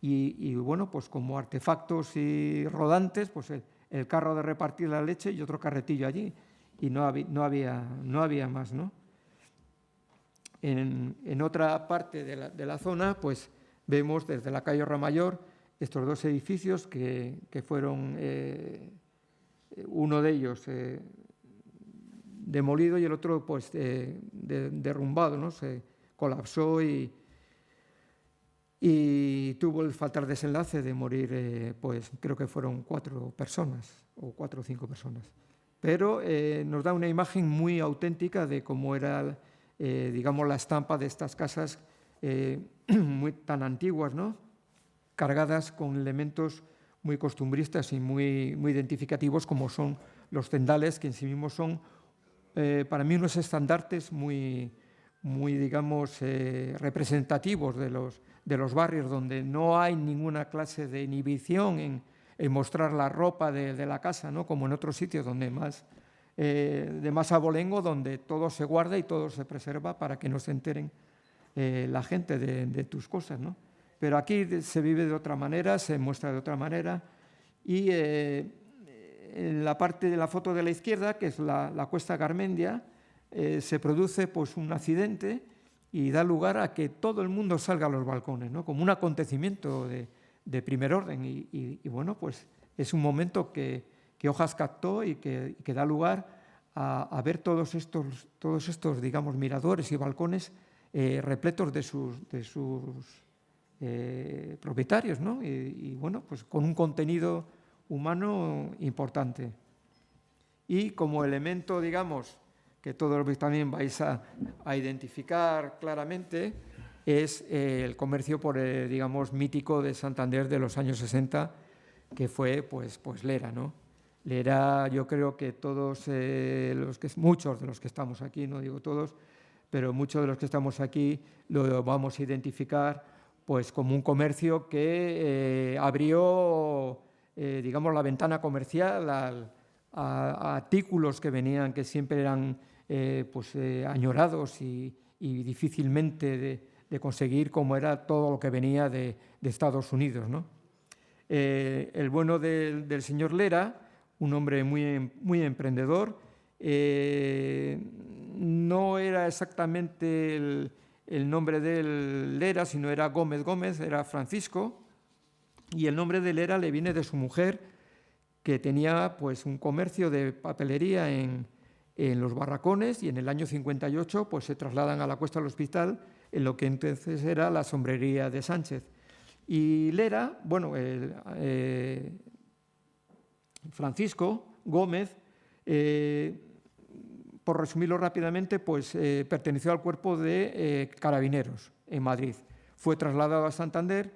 y, bueno, pues como artefactos y rodantes, pues el carro de repartir la leche y otro carretillo allí, y no había más, ¿no? En otra parte de la zona, pues vemos desde la calle Orramayor estos dos edificios que fueron, uno de ellos demolido y el otro pues derrumbado, ¿no? Se colapsó y tuvo el fatal desenlace de morir, pues creo que fueron 4 personas o 4 o 5 personas. Pero nos da una imagen muy auténtica de cómo era, digamos, la estampa de estas casas tan antiguas, ¿no? Cargadas con elementos muy costumbristas y muy identificativos, como son los tendales, que en sí mismos son, para mí, unos estandartes muy digamos, representativos de los barrios, donde no hay ninguna clase de inhibición en mostrar la ropa de la casa, ¿no? Como en otros sitios donde de más abolengo, donde todo se guarda y todo se preserva para que no se enteren la gente de tus cosas, ¿no? Pero aquí se vive de otra manera, se muestra de otra manera, y en la parte de la foto de la izquierda, que es la Cuesta Garmendia, se produce pues un accidente y da lugar a que todo el mundo salga a los balcones, ¿no? Como un acontecimiento de primer orden y bueno, pues es un momento que Hojas captó y que da lugar a ver todos estos, digamos, miradores y balcones repletos de sus propietarios, ¿no? Y bueno, pues con un contenido humano importante. Y como elemento, digamos, que todos también vais a identificar claramente, es el comercio, digamos, mítico de Santander de los años 60, que fue pues Lera, ¿no? Lera, yo creo que todos muchos de los que estamos aquí, no digo todos, pero muchos de los que estamos aquí lo vamos a identificar pues como un comercio que abrió, digamos, la ventana comercial a artículos que venían, que siempre eran añorados y difícilmente de conseguir, como era todo lo que venía de Estados Unidos, ¿no? El bueno del señor Lera, un hombre muy emprendedor, no era exactamente el nombre de Lera, sino era Gómez Gómez, era Francisco, y el nombre de Lera le viene de su mujer, que tenía pues un comercio de papelería en los Barracones, y en el año 58 pues se trasladan a la Cuesta del Hospital, en lo que entonces era la sombrería de Sánchez. Y Lera, bueno, Francisco Gómez, por resumirlo rápidamente, pues perteneció al cuerpo de carabineros en Madrid. Fue trasladado a Santander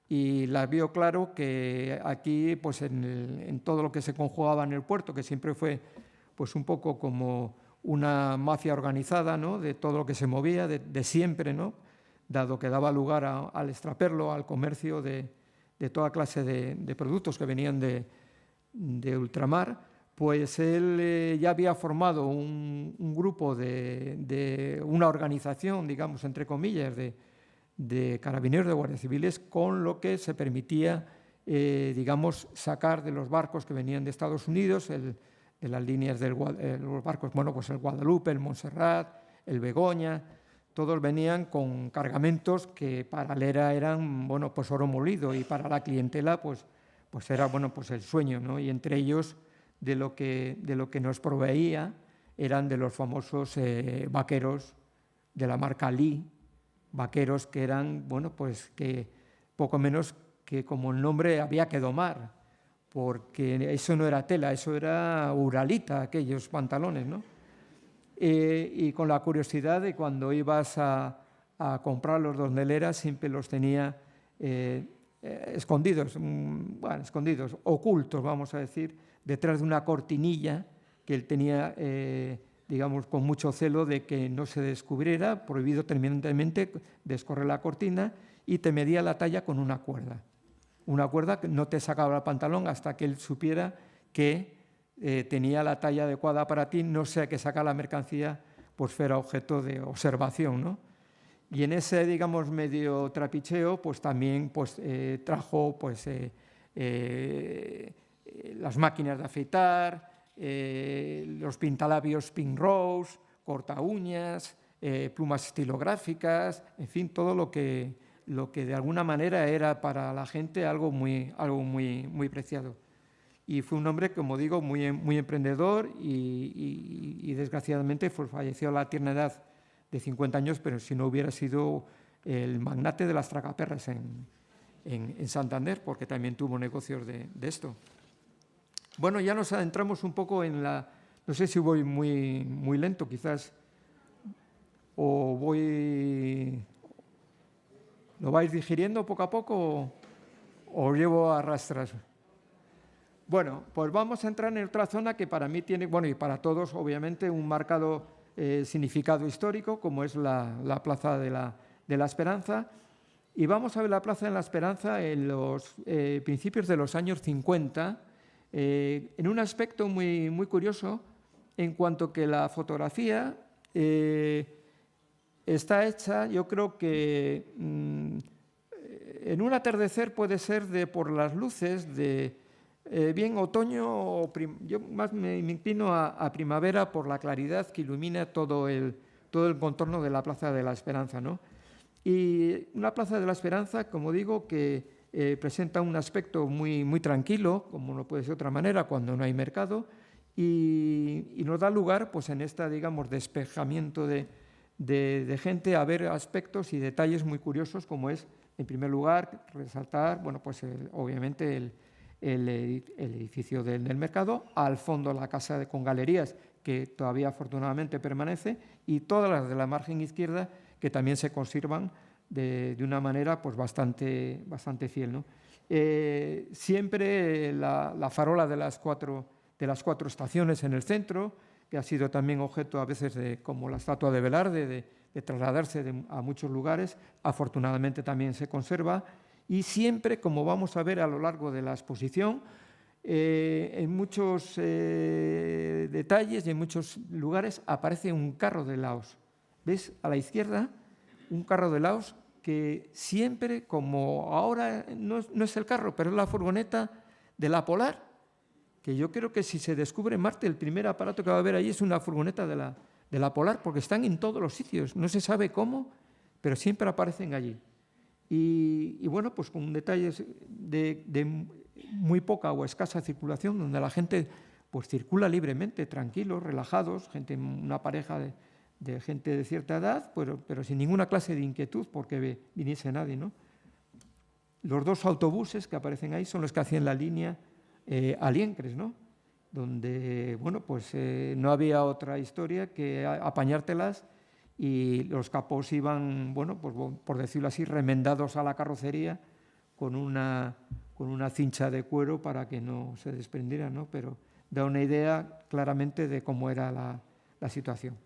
y la vio claro que aquí, pues en todo lo que se conjugaba en el puerto, que siempre fue pues un poco como una mafia organizada, ¿no?, de todo lo que se movía, de siempre, ¿no?, dado que daba lugar al extraperlo, al comercio de toda clase de productos que venían de ultramar, pues él ya había formado un grupo de una organización, digamos, entre comillas, de carabineros, de guardias civiles, con lo que se permitía, digamos, sacar de los barcos que venían de Estados Unidos, de las líneas de los barcos, bueno, pues el Guadalupe, el Montserrat, el Begoña, todos venían con cargamentos que para Lera eran, bueno, pues oro molido, y para la clientela pues era, bueno, pues el sueño, ¿no? Y entre ellos de lo que nos proveía eran de los famosos vaqueros de la marca Lee, vaqueros que eran, bueno, pues que poco menos que, como el nombre, había que domar, porque eso no era tela, eso era uralita, aquellos pantalones, ¿no? Y con la curiosidad de cuando ibas a comprarlos donde Lera, siempre los tenía escondidos, ocultos, vamos a decir, detrás de una cortinilla que él tenía, digamos, con mucho celo de que no se descubriera, prohibido terminantemente descorrer la cortina, y te medía la talla con una cuerda que no te sacaba el pantalón hasta que él supiera que tenía la talla adecuada para ti, no sea que sacar la mercancía pues fuera objeto de observación, ¿no? Y en ese, digamos, medio trapicheo, pues también pues, trajo pues, las máquinas de afeitar, los pintalabios Pink Rose, corta uñas, plumas estilográficas, en fin, todo lo que de alguna manera era para la gente algo muy preciado. Y fue un hombre, como digo, muy emprendedor y desgraciadamente falleció a la tierna edad de 50 años, pero si no hubiera sido el magnate de las tragaperras en Santander, porque también tuvo negocios de esto. Bueno, ya nos adentramos un poco en la... No sé si voy muy lento, quizás, o ¿lo vais digiriendo poco a poco o os llevo a rastras? Bueno, pues vamos a entrar en otra zona que para mí tiene, bueno, y para todos, obviamente, un marcado significado histórico, como es la Plaza de la Esperanza. Y vamos a ver la Plaza de la Esperanza en los principios de los años 50, en un aspecto muy curioso, en cuanto que la fotografía está hecha, yo creo que en un atardecer puede ser por las luces de bien otoño, o yo más me inclino a primavera por la claridad que ilumina todo el contorno de la Plaza de la Esperanza, ¿no? Y una Plaza de la Esperanza, como digo, que presenta un aspecto muy tranquilo, como no puede ser de otra manera cuando no hay mercado, y nos da lugar, pues en esta, digamos, despejamiento de gente, a ver aspectos y detalles muy curiosos, como es, en primer lugar, resaltar, bueno, pues obviamente el edificio del mercado, al fondo la casa con galerías, que todavía afortunadamente permanece, y todas las de la margen izquierda, que también se conservan de una manera pues bastante fiel, ¿no? Siempre la farola de las cuatro de las 4 estaciones en el centro, que ha sido también objeto a veces de, como la estatua de Velarde, de trasladarse a muchos lugares. Afortunadamente también se conserva, y siempre, como vamos a ver a lo largo de la exposición, en muchos detalles y en muchos lugares aparece un carro de Laos. ¿Ves? A la izquierda, un carro de Laos que siempre, como ahora no es el carro, pero es la furgoneta de la Polar, que yo creo que si se descubre en Marte, el primer aparato que va a haber allí es una furgoneta de la Polar, porque están en todos los sitios. No se sabe cómo, pero siempre aparecen allí. Y bueno, pues con detalles de muy poca o escasa circulación, donde la gente pues circula libremente, tranquilos, relajados, una pareja de gente de cierta edad, pero sin ninguna clase de inquietud porque viniese nadie, ¿no? Los 2 autobuses que aparecen ahí son los que hacían la línea Aliencres, ¿no? Donde, bueno, pues no había otra historia que apañártelas, y los capós iban, bueno, pues por decirlo así, remendados a la carrocería con una cincha de cuero para que no se desprendiera, ¿no? Pero da una idea claramente de cómo era la situación.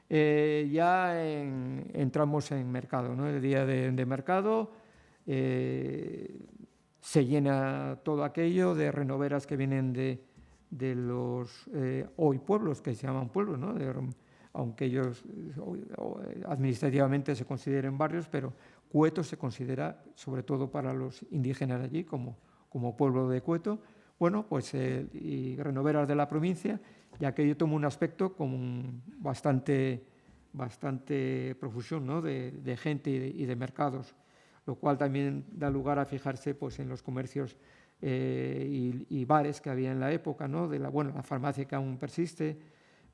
Ya entramos en mercado, ¿no? El día de mercado se llena todo aquello de renoveras que vienen de los hoy pueblos, que se llaman pueblos, ¿no? Aunque ellos administrativamente se consideren barrios, pero Cueto se considera, sobre todo para los indígenas allí, como pueblo de Cueto. Bueno, pues y renoveras de la provincia, y aquello toma un aspecto con bastante profusión, ¿no? de gente y de mercados, lo cual también da lugar a fijarse pues, en los comercios y bares que había en la época, ¿no? La farmacia que aún persiste,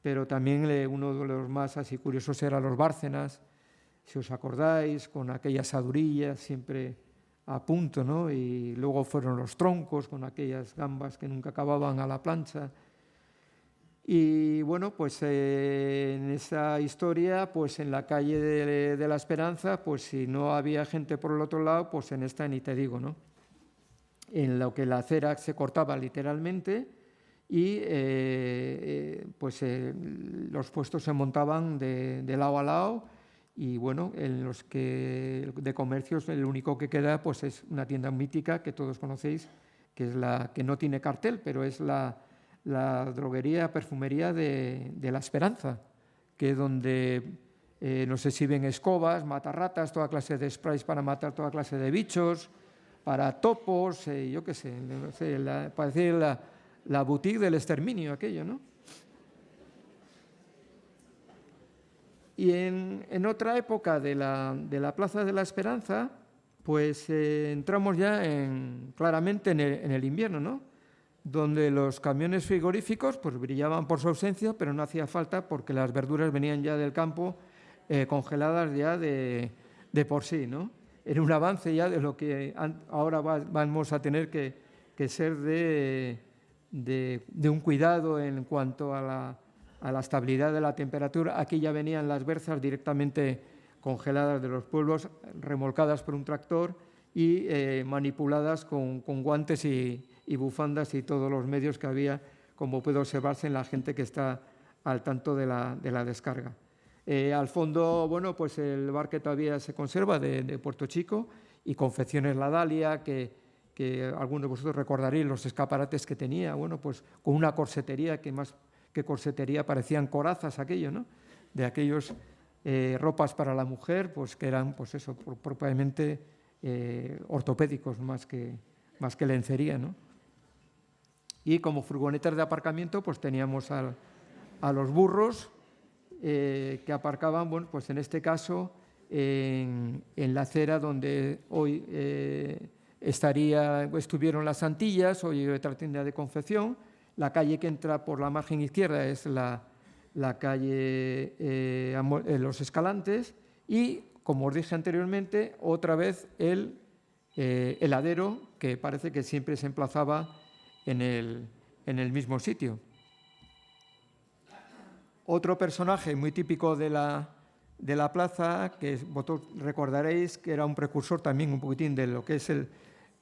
pero también uno de los más así curiosos era los Bárcenas, si os acordáis, con aquellas asadurillas siempre a punto, ¿no? Y luego fueron los troncos con aquellas gambas que nunca acababan a la plancha. Y bueno, pues en esa historia, pues en la calle de la Esperanza, pues si no había gente por el otro lado, pues en esta ni te digo, ¿no? En lo que la acera se cortaba literalmente, y pues los puestos se montaban de lado a lado, y bueno, en los que de comercios el único que queda pues es una tienda mítica que todos conocéis, que es la que no tiene cartel, pero es la droguería, perfumería de la Esperanza, que es donde nos exhiben escobas, matarratas, toda clase de sprays para matar toda clase de bichos, para topos, yo qué sé, no sé, parece la boutique del exterminio aquello, ¿no? Y en otra época de la Plaza de la Esperanza, pues entramos ya claramente en el invierno, ¿no? Donde los camiones frigoríficos pues brillaban por su ausencia, pero no hacía falta porque las verduras venían ya del campo congeladas ya de por sí, ¿no? Era un avance ya de lo que ahora vamos a tener que ser de un cuidado en cuanto a la estabilidad de la temperatura. Aquí ya venían las berzas directamente congeladas de los pueblos, remolcadas por un tractor y manipuladas con guantes y bufandas y todos los medios que había, como puede observarse en la gente que está al tanto de la descarga. Al fondo, bueno, pues el bar que todavía se conserva de Puerto Chico, y Confecciones La Dalia, que algunos de vosotros recordaréis los escaparates que tenía, bueno, pues con una corsetería que más que corsetería parecían corazas aquello, ¿no? De aquellos ropas para la mujer, pues que eran, pues eso, propiamente ortopédicos más que lencería, ¿no? Y como furgonetas de aparcamiento, pues teníamos a los burros que aparcaban, bueno, pues en este caso en la acera donde hoy estuvieron las Antillas, hoy hay otra tienda de confección. La calle que entra por la margen izquierda es la calle Los Escalantes, y, como os dije anteriormente, otra vez el heladero, que parece que siempre se emplazaba en el mismo sitio. Otro personaje muy típico de la plaza, que vosotros recordaréis que era un precursor también un poquitín de lo que es el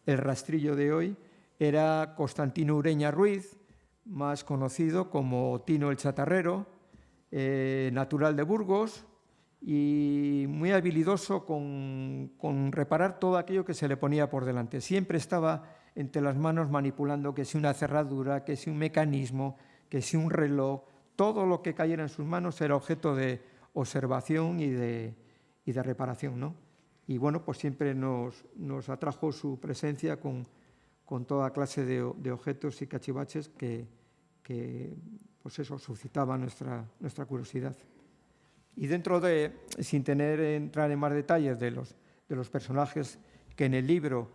rastrillo de hoy, era Constantino Ureña Ruiz, más conocido como Tino el Chatarrero, natural de Burgos y muy habilidoso con reparar todo aquello que se le ponía por delante. Siempre estaba entre las manos manipulando que si una cerradura, que si un mecanismo, que si un reloj, todo lo que cayera en sus manos era objeto de observación y de reparación, ¿no? Y bueno, pues siempre nos atrajo su presencia con toda clase de objetos y cachivaches que pues eso, suscitaba nuestra curiosidad. Y dentro de, sin entrar en más detalles de los personajes que en el libro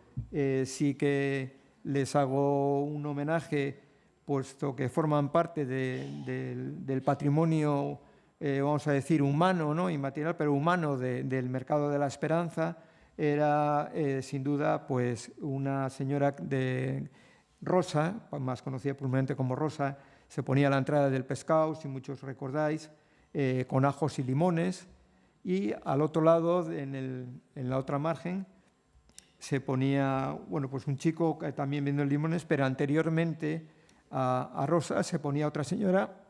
sí que les hago un homenaje, puesto que forman parte del patrimonio, vamos a decir, humano, ¿no? Inmaterial, pero humano del mercado de la esperanza, era sin duda pues una señora de Rosa, más conocida probablemente como Rosa, se ponía a la entrada del pescado, si muchos recordáis, con ajos y limones, y al otro lado, en la otra margen, se ponía, bueno, pues un chico también viendo limones, pero anteriormente a Rosa se ponía otra señora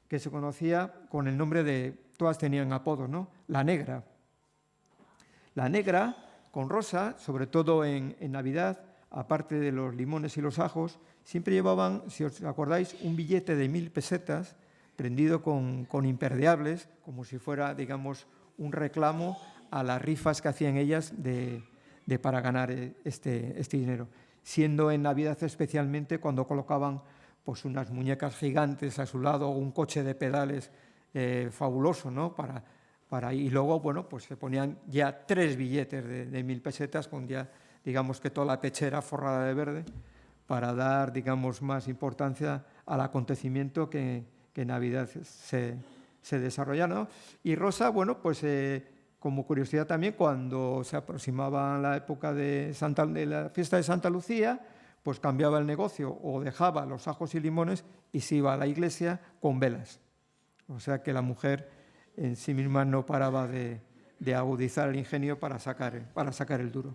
que se conocía con el nombre de, todas tenían apodos, ¿no? La Negra. La Negra, con Rosa, sobre todo en Navidad, aparte de los limones y los ajos, siempre llevaban, si os acordáis, un billete de 1000 pesetas prendido con imperdeables, como si fuera, digamos, un reclamo a las rifas que hacían ellas para ganar este dinero. Siendo en Navidad especialmente cuando colocaban pues, unas muñecas gigantes a su lado o un coche de pedales fabuloso, ¿no? Y luego, bueno, pues se ponían ya 3 billetes de 1000 pesetas con ya, digamos que toda la pechera forrada de verde para dar, digamos, más importancia al acontecimiento que en Navidad se desarrolla, ¿no? Y Rosa, bueno, pues como curiosidad también, cuando se aproximaba la época de la fiesta de Santa Lucía, pues cambiaba el negocio o dejaba los ajos y limones y se iba a la iglesia con velas. O sea que la mujer en sí misma no paraba de agudizar el ingenio para sacar el duro.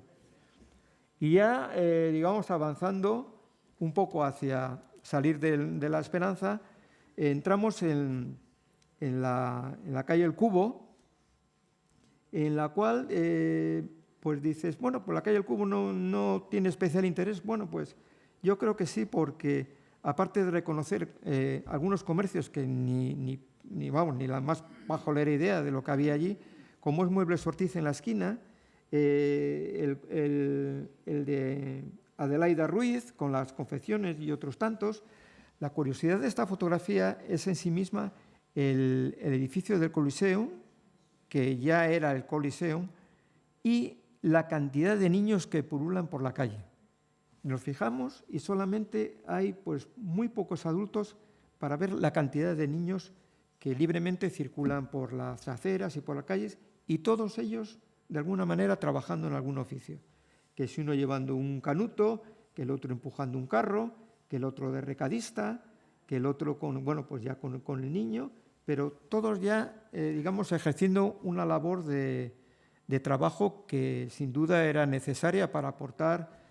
Y ya, digamos, avanzando un poco hacia salir de la esperanza, entramos en la calle El Cubo, en la cual, pues dices, bueno, pues la calle El Cubo no tiene especial interés. Bueno, pues yo creo que sí, porque aparte de reconocer algunos comercios que ni la más pajolera idea de lo que había allí, como es Muebles Ortiz en la esquina, el de Adelaida Ruiz, con las confecciones y otros tantos. La curiosidad de esta fotografía es en sí misma el edificio del Coliseum, que ya era el Coliseum, y la cantidad de niños que pululan por la calle. Nos fijamos y solamente hay pues, muy pocos adultos para ver la cantidad de niños que libremente circulan por las aceras y por las calles, y todos ellos, de alguna manera, trabajando en algún oficio. Que si uno llevando un canuto, que el otro empujando un carro, que el otro de recadista, que el otro con el niño, pero todos ya, digamos, ejerciendo una labor de trabajo que sin duda era necesaria para aportar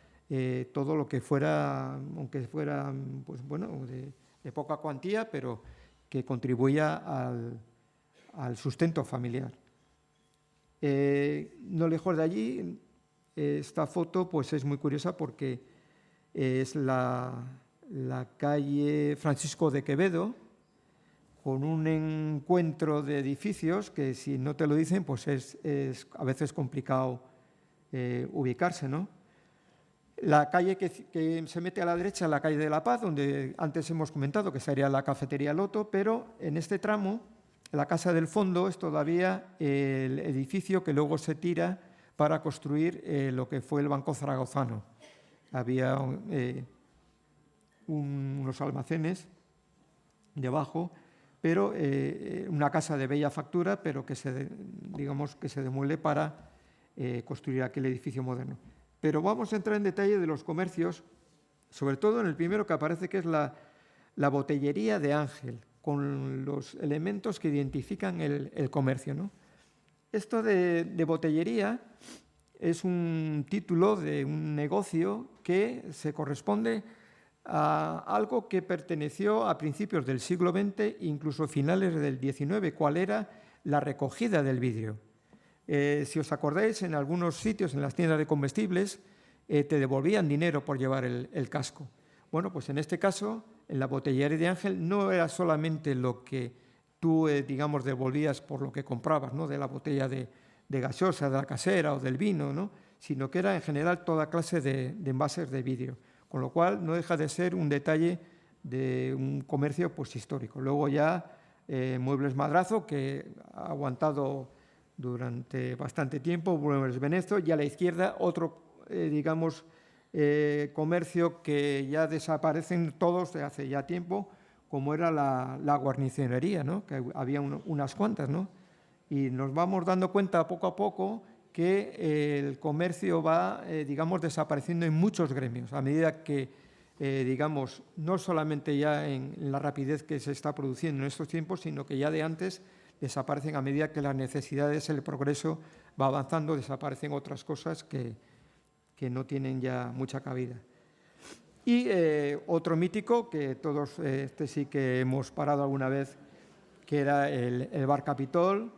todo lo que fuera, aunque fuera pues, bueno, de poca cuantía, pero que contribuía al sustento familiar. No lejos de allí, esta foto pues, es muy curiosa porque es la calle Francisco de Quevedo, con un encuentro de edificios que si no te lo dicen, pues es a veces complicado ubicarse, ¿no? La calle que se mete a la derecha es la calle de la Paz, donde antes hemos comentado que sería la cafetería Loto, pero en este tramo, la casa del fondo es todavía el edificio que luego se tira para construir lo que fue el Banco Zaragozano. Había unos almacenes debajo, pero una casa de bella factura, pero que se demuele para construir aquel edificio moderno. Pero vamos a entrar en detalle de los comercios, sobre todo en el primero que aparece, que es la botellería de Ángel, con los elementos que identifican el comercio, ¿no? Esto de botellería es un título de un negocio que se corresponde algo que perteneció a principios del siglo XX, incluso finales del XIX, cuál era la recogida del vidrio. Si os acordáis, en algunos sitios, en las tiendas de comestibles, te devolvían dinero por llevar el casco. Bueno, pues en este caso, en la botellería de Ángel, no era solamente lo que tú, digamos, devolvías por lo que comprabas, ¿no?, de la botella de gaseosa, de la casera o del vino, ¿no?, sino que era en general toda clase de envases de vidrio, con lo cual no deja de ser un detalle de un comercio pues histórico. Luego ya Muebles Madrazo, que ha aguantado durante bastante tiempo, Muebles Venezo, y a la izquierda otro, digamos, comercio que ya desaparecen todos de hace ya tiempo, como era la guarnicionería, ¿no?, que había unas cuantas, ¿no? Y nos vamos dando cuenta poco a poco que el comercio va, digamos, desapareciendo en muchos gremios, a medida que, digamos, no solamente ya en la rapidez que se está produciendo en estos tiempos, sino que ya de antes desaparecen a medida que las necesidades, el progreso va avanzando, desaparecen otras cosas que no tienen ya mucha cabida. Y otro mítico, que todos, este sí que hemos parado alguna vez, que era el Bar Capitol,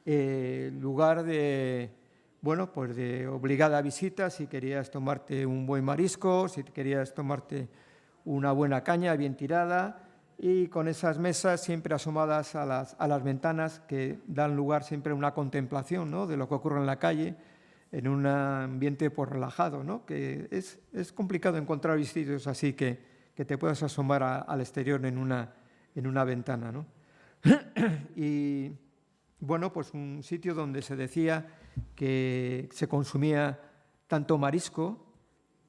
lugar de, bueno, pues de obligada visita si querías tomarte un buen marisco, si querías tomarte una buena caña bien tirada, y con esas mesas siempre asomadas a las ventanas que dan lugar siempre a una contemplación, ¿no?, de lo que ocurre en la calle, en un ambiente pues relajado, ¿no?, que es complicado encontrar sitios así que te puedas asomar al exterior en una ventana, ¿no? Y bueno, pues un sitio donde se decía que se consumía tanto marisco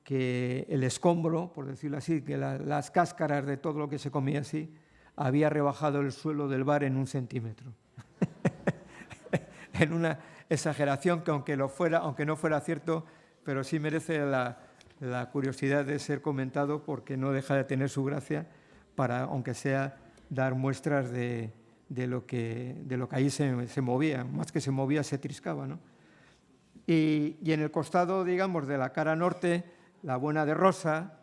que el escombro, por decirlo así, que las cáscaras de todo lo que se comía así, había rebajado el suelo del bar en 1 centímetro. En una exageración que aunque no fuera cierto, pero sí merece la curiosidad de ser comentado, porque no deja de tener su gracia para, aunque sea, dar muestras de lo que ahí se movía. Más que se movía, se triscaba, ¿no? Y en el costado, digamos, de la cara norte, la Buena de Rosa,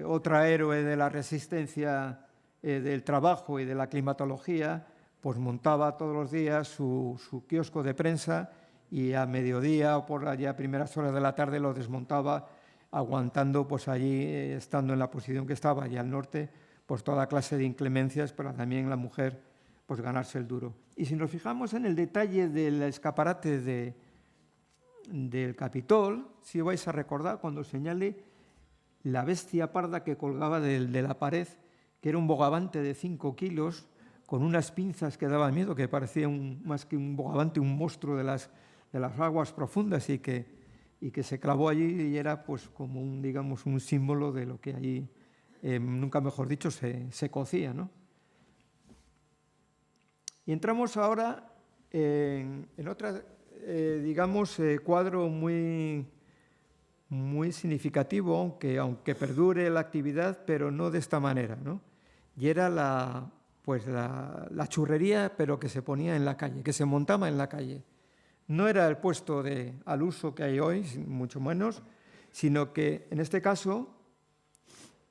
otra héroe de la resistencia del trabajo y de la climatología, pues montaba todos los días su kiosco de prensa, y a mediodía o por allá a primeras horas de la tarde lo desmontaba, aguantando pues allí, estando en la posición que estaba, y al norte, pues toda clase de inclemencias para también la mujer pues ganarse el duro. Y si nos fijamos en el detalle del escaparate del Capitol, si vais a recordar cuando señale la bestia parda que colgaba de la pared, que era un bogavante de 5 kilos, con unas pinzas que daban miedo, que parecía más que un bogavante, un monstruo de las aguas profundas, y que se clavó allí, y era pues como digamos, un símbolo de lo que allí, nunca mejor dicho, se cocía, ¿no? Y entramos ahora en otro, digamos, cuadro muy significativo, aunque perdure la actividad, pero no de esta manera, ¿no? Y era la churrería, pero que se ponía en la calle, que se montaba en la calle. No era el puesto al uso que hay hoy, mucho menos, sino que en este caso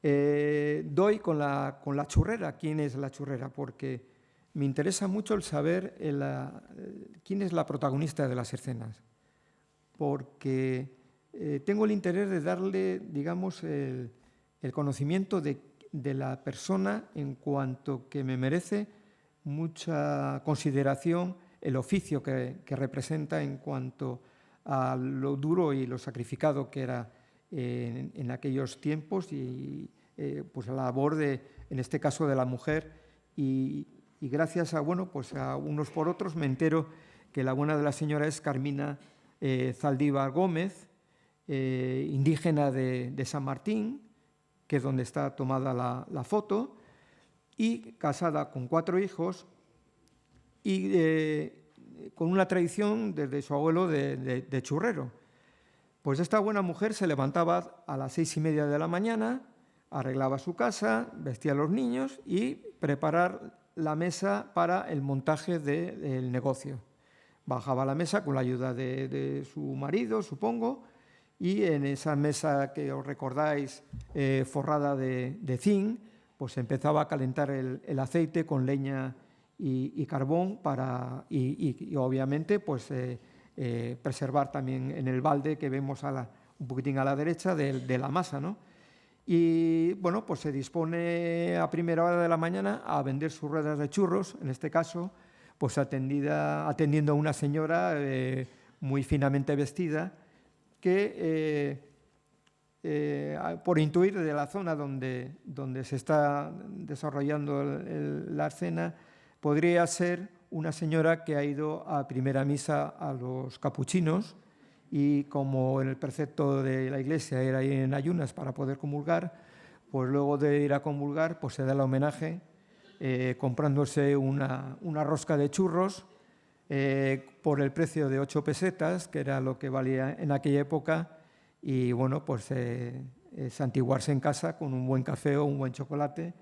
doy con la churrera. ¿Quién es la churrera? Porque me interesa mucho el saber quién es la protagonista de las escenas, porque tengo el interés de darle, digamos, el conocimiento de la persona, en cuanto que me merece mucha consideración el oficio que representa, en cuanto a lo duro y lo sacrificado que era en aquellos tiempos, y pues a la labor en este caso, de la mujer. Y gracias a unos por otros me entero que la buena de la señora es Carmina Zaldívar Gómez, indígena de San Martín, que es donde está tomada la foto, y casada con 4 hijos, y con una tradición desde su abuelo de churrero. Pues esta buena mujer se levantaba a las 6:30 de la mañana, arreglaba su casa, vestía a los niños y preparar la mesa para el montaje del negocio. Bajaba a la mesa con la ayuda de su marido, supongo, y en esa mesa que os recordáis forrada de zinc, pues empezaba a calentar el aceite con leña y carbón y obviamente pues preservar también en el balde que vemos un poquitín a la derecha de la masa, ¿no? Y bueno, pues se dispone a primera hora de la mañana a vender sus ruedas de churros, en este caso, pues atendiendo a una señora muy finamente vestida que por intuir de la zona donde se está desarrollando la escena, podría ser una señora que ha ido a primera misa a los capuchinos y como el precepto de la iglesia era ir en ayunas para poder comulgar, pues luego de ir a comulgar pues se da el homenaje comprándose una rosca de churros por el precio de 8 pesetas, que era lo que valía en aquella época, y bueno, pues santiguarse en casa con un buen café o un buen chocolate.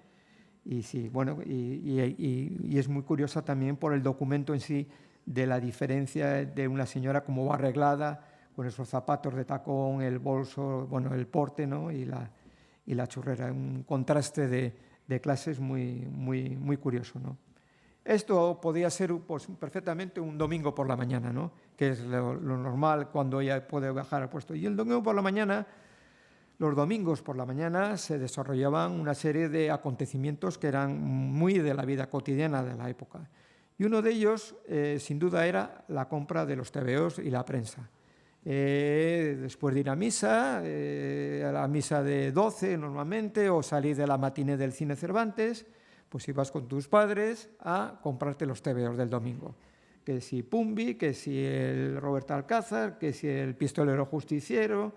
Y sí, bueno, y es muy curiosa también por el documento en sí de la diferencia de una señora como va arreglada, con esos zapatos de tacón, el bolso, bueno, el porte, ¿no? y la churrera, un contraste de clases muy curioso, ¿no? Esto podía ser pues, perfectamente un domingo por la mañana, ¿no? Que es lo normal cuando ella puede bajar al puesto. Y el domingo por la mañana, los domingos por la mañana, se desarrollaban una serie de acontecimientos que eran muy de la vida cotidiana de la época. Y uno de ellos, sin duda, era la compra de los tebeos y la prensa. Después de ir a la misa de 12 normalmente, o salir de la matiné del Cine Cervantes, pues ibas con tus padres a comprarte los tebeos del domingo. Que si Pumbi, que si el Roberto Alcázar, que si el Pistolero Justiciero,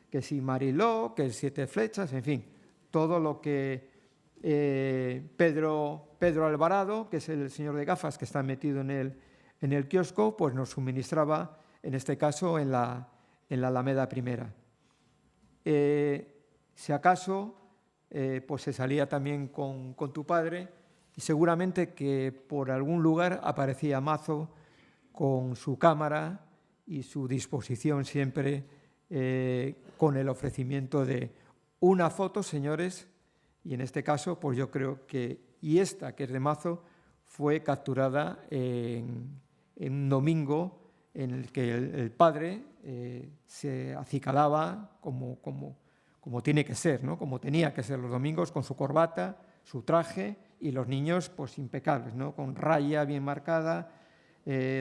que si Mariló, que el Siete Flechas, en fin, todo lo que Pedro Alvarado, que es el señor de gafas que está metido en el kiosco, pues nos suministraba, en este caso, en la Alameda Primera. Si acaso, pues se salía también con tu padre y seguramente que por algún lugar aparecía Mazo con su cámara y su disposición siempre con el ofrecimiento de una foto, señores, y en este caso, pues yo creo que, y esta que es de Mazo, fue capturada en un domingo en el que el padre se acicalaba como tiene que ser, ¿no? Como tenía que ser los domingos, con su corbata, su traje, y los niños pues impecables, ¿no? Con raya bien marcada,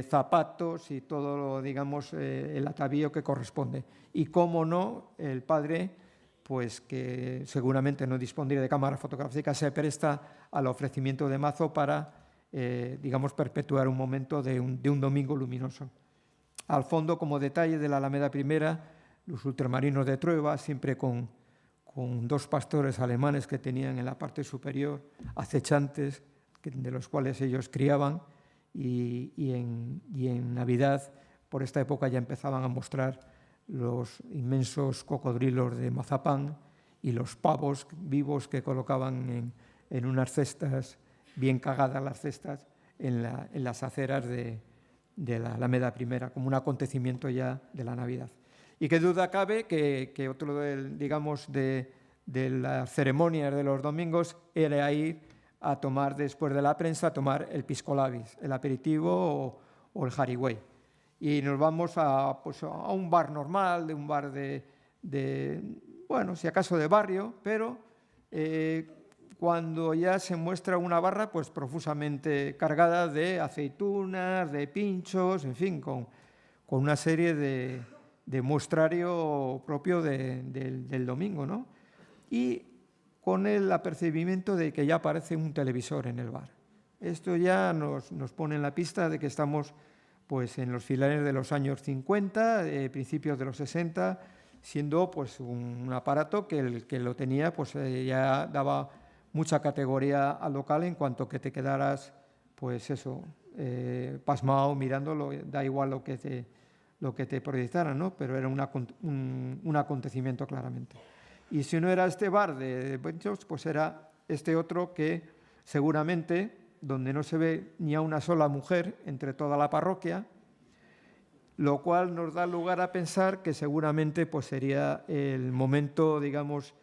zapatos y todo, digamos, el atavío que corresponde. Y cómo no, el padre, pues que seguramente no dispondría de cámara fotográfica, se presta al ofrecimiento de Mazo para, digamos, perpetuar un momento de un domingo luminoso. Al fondo, como detalle de la Alameda Primera, los ultramarinos de Trueba, siempre con 2 pastores alemanes que tenían en la parte superior, acechantes, de los cuales ellos criaban, y en Navidad, por esta época, ya empezaban a mostrar los inmensos cocodrilos de mazapán y los pavos vivos que colocaban en unas cestas, bien cagadas las cestas, en las aceras de la Alameda Primera, como un acontecimiento ya de la Navidad. Y qué duda cabe que otro, digamos, de las ceremonias de los domingos era ir a tomar, después de la prensa, a tomar el pisco labis, el aperitivo o el jarigüey. Y nos vamos pues, a un bar normal, un bar bueno, si acaso de barrio, pero cuando ya se muestra una barra pues profusamente cargada de aceitunas, de pinchos, en fin, con una serie de muestrario propio del domingo, ¿no? Y con el apercibimiento de que ya aparece un televisor en el bar. Esto ya nos pone en la pista de que estamos pues, en los finales de los años 50, principios de los 60, siendo pues, un aparato que el que lo tenía pues, ya daba mucha categoría al local en cuanto que te quedaras, pues eso, pasmado mirándolo, da igual lo que te proyectaran, ¿no? Pero era un acontecimiento claramente. Y si no era este bar de pinchos, pues era este otro que seguramente, donde no se ve ni a una sola mujer entre toda la parroquia, lo cual nos da lugar a pensar que seguramente pues, sería el momento, digamos,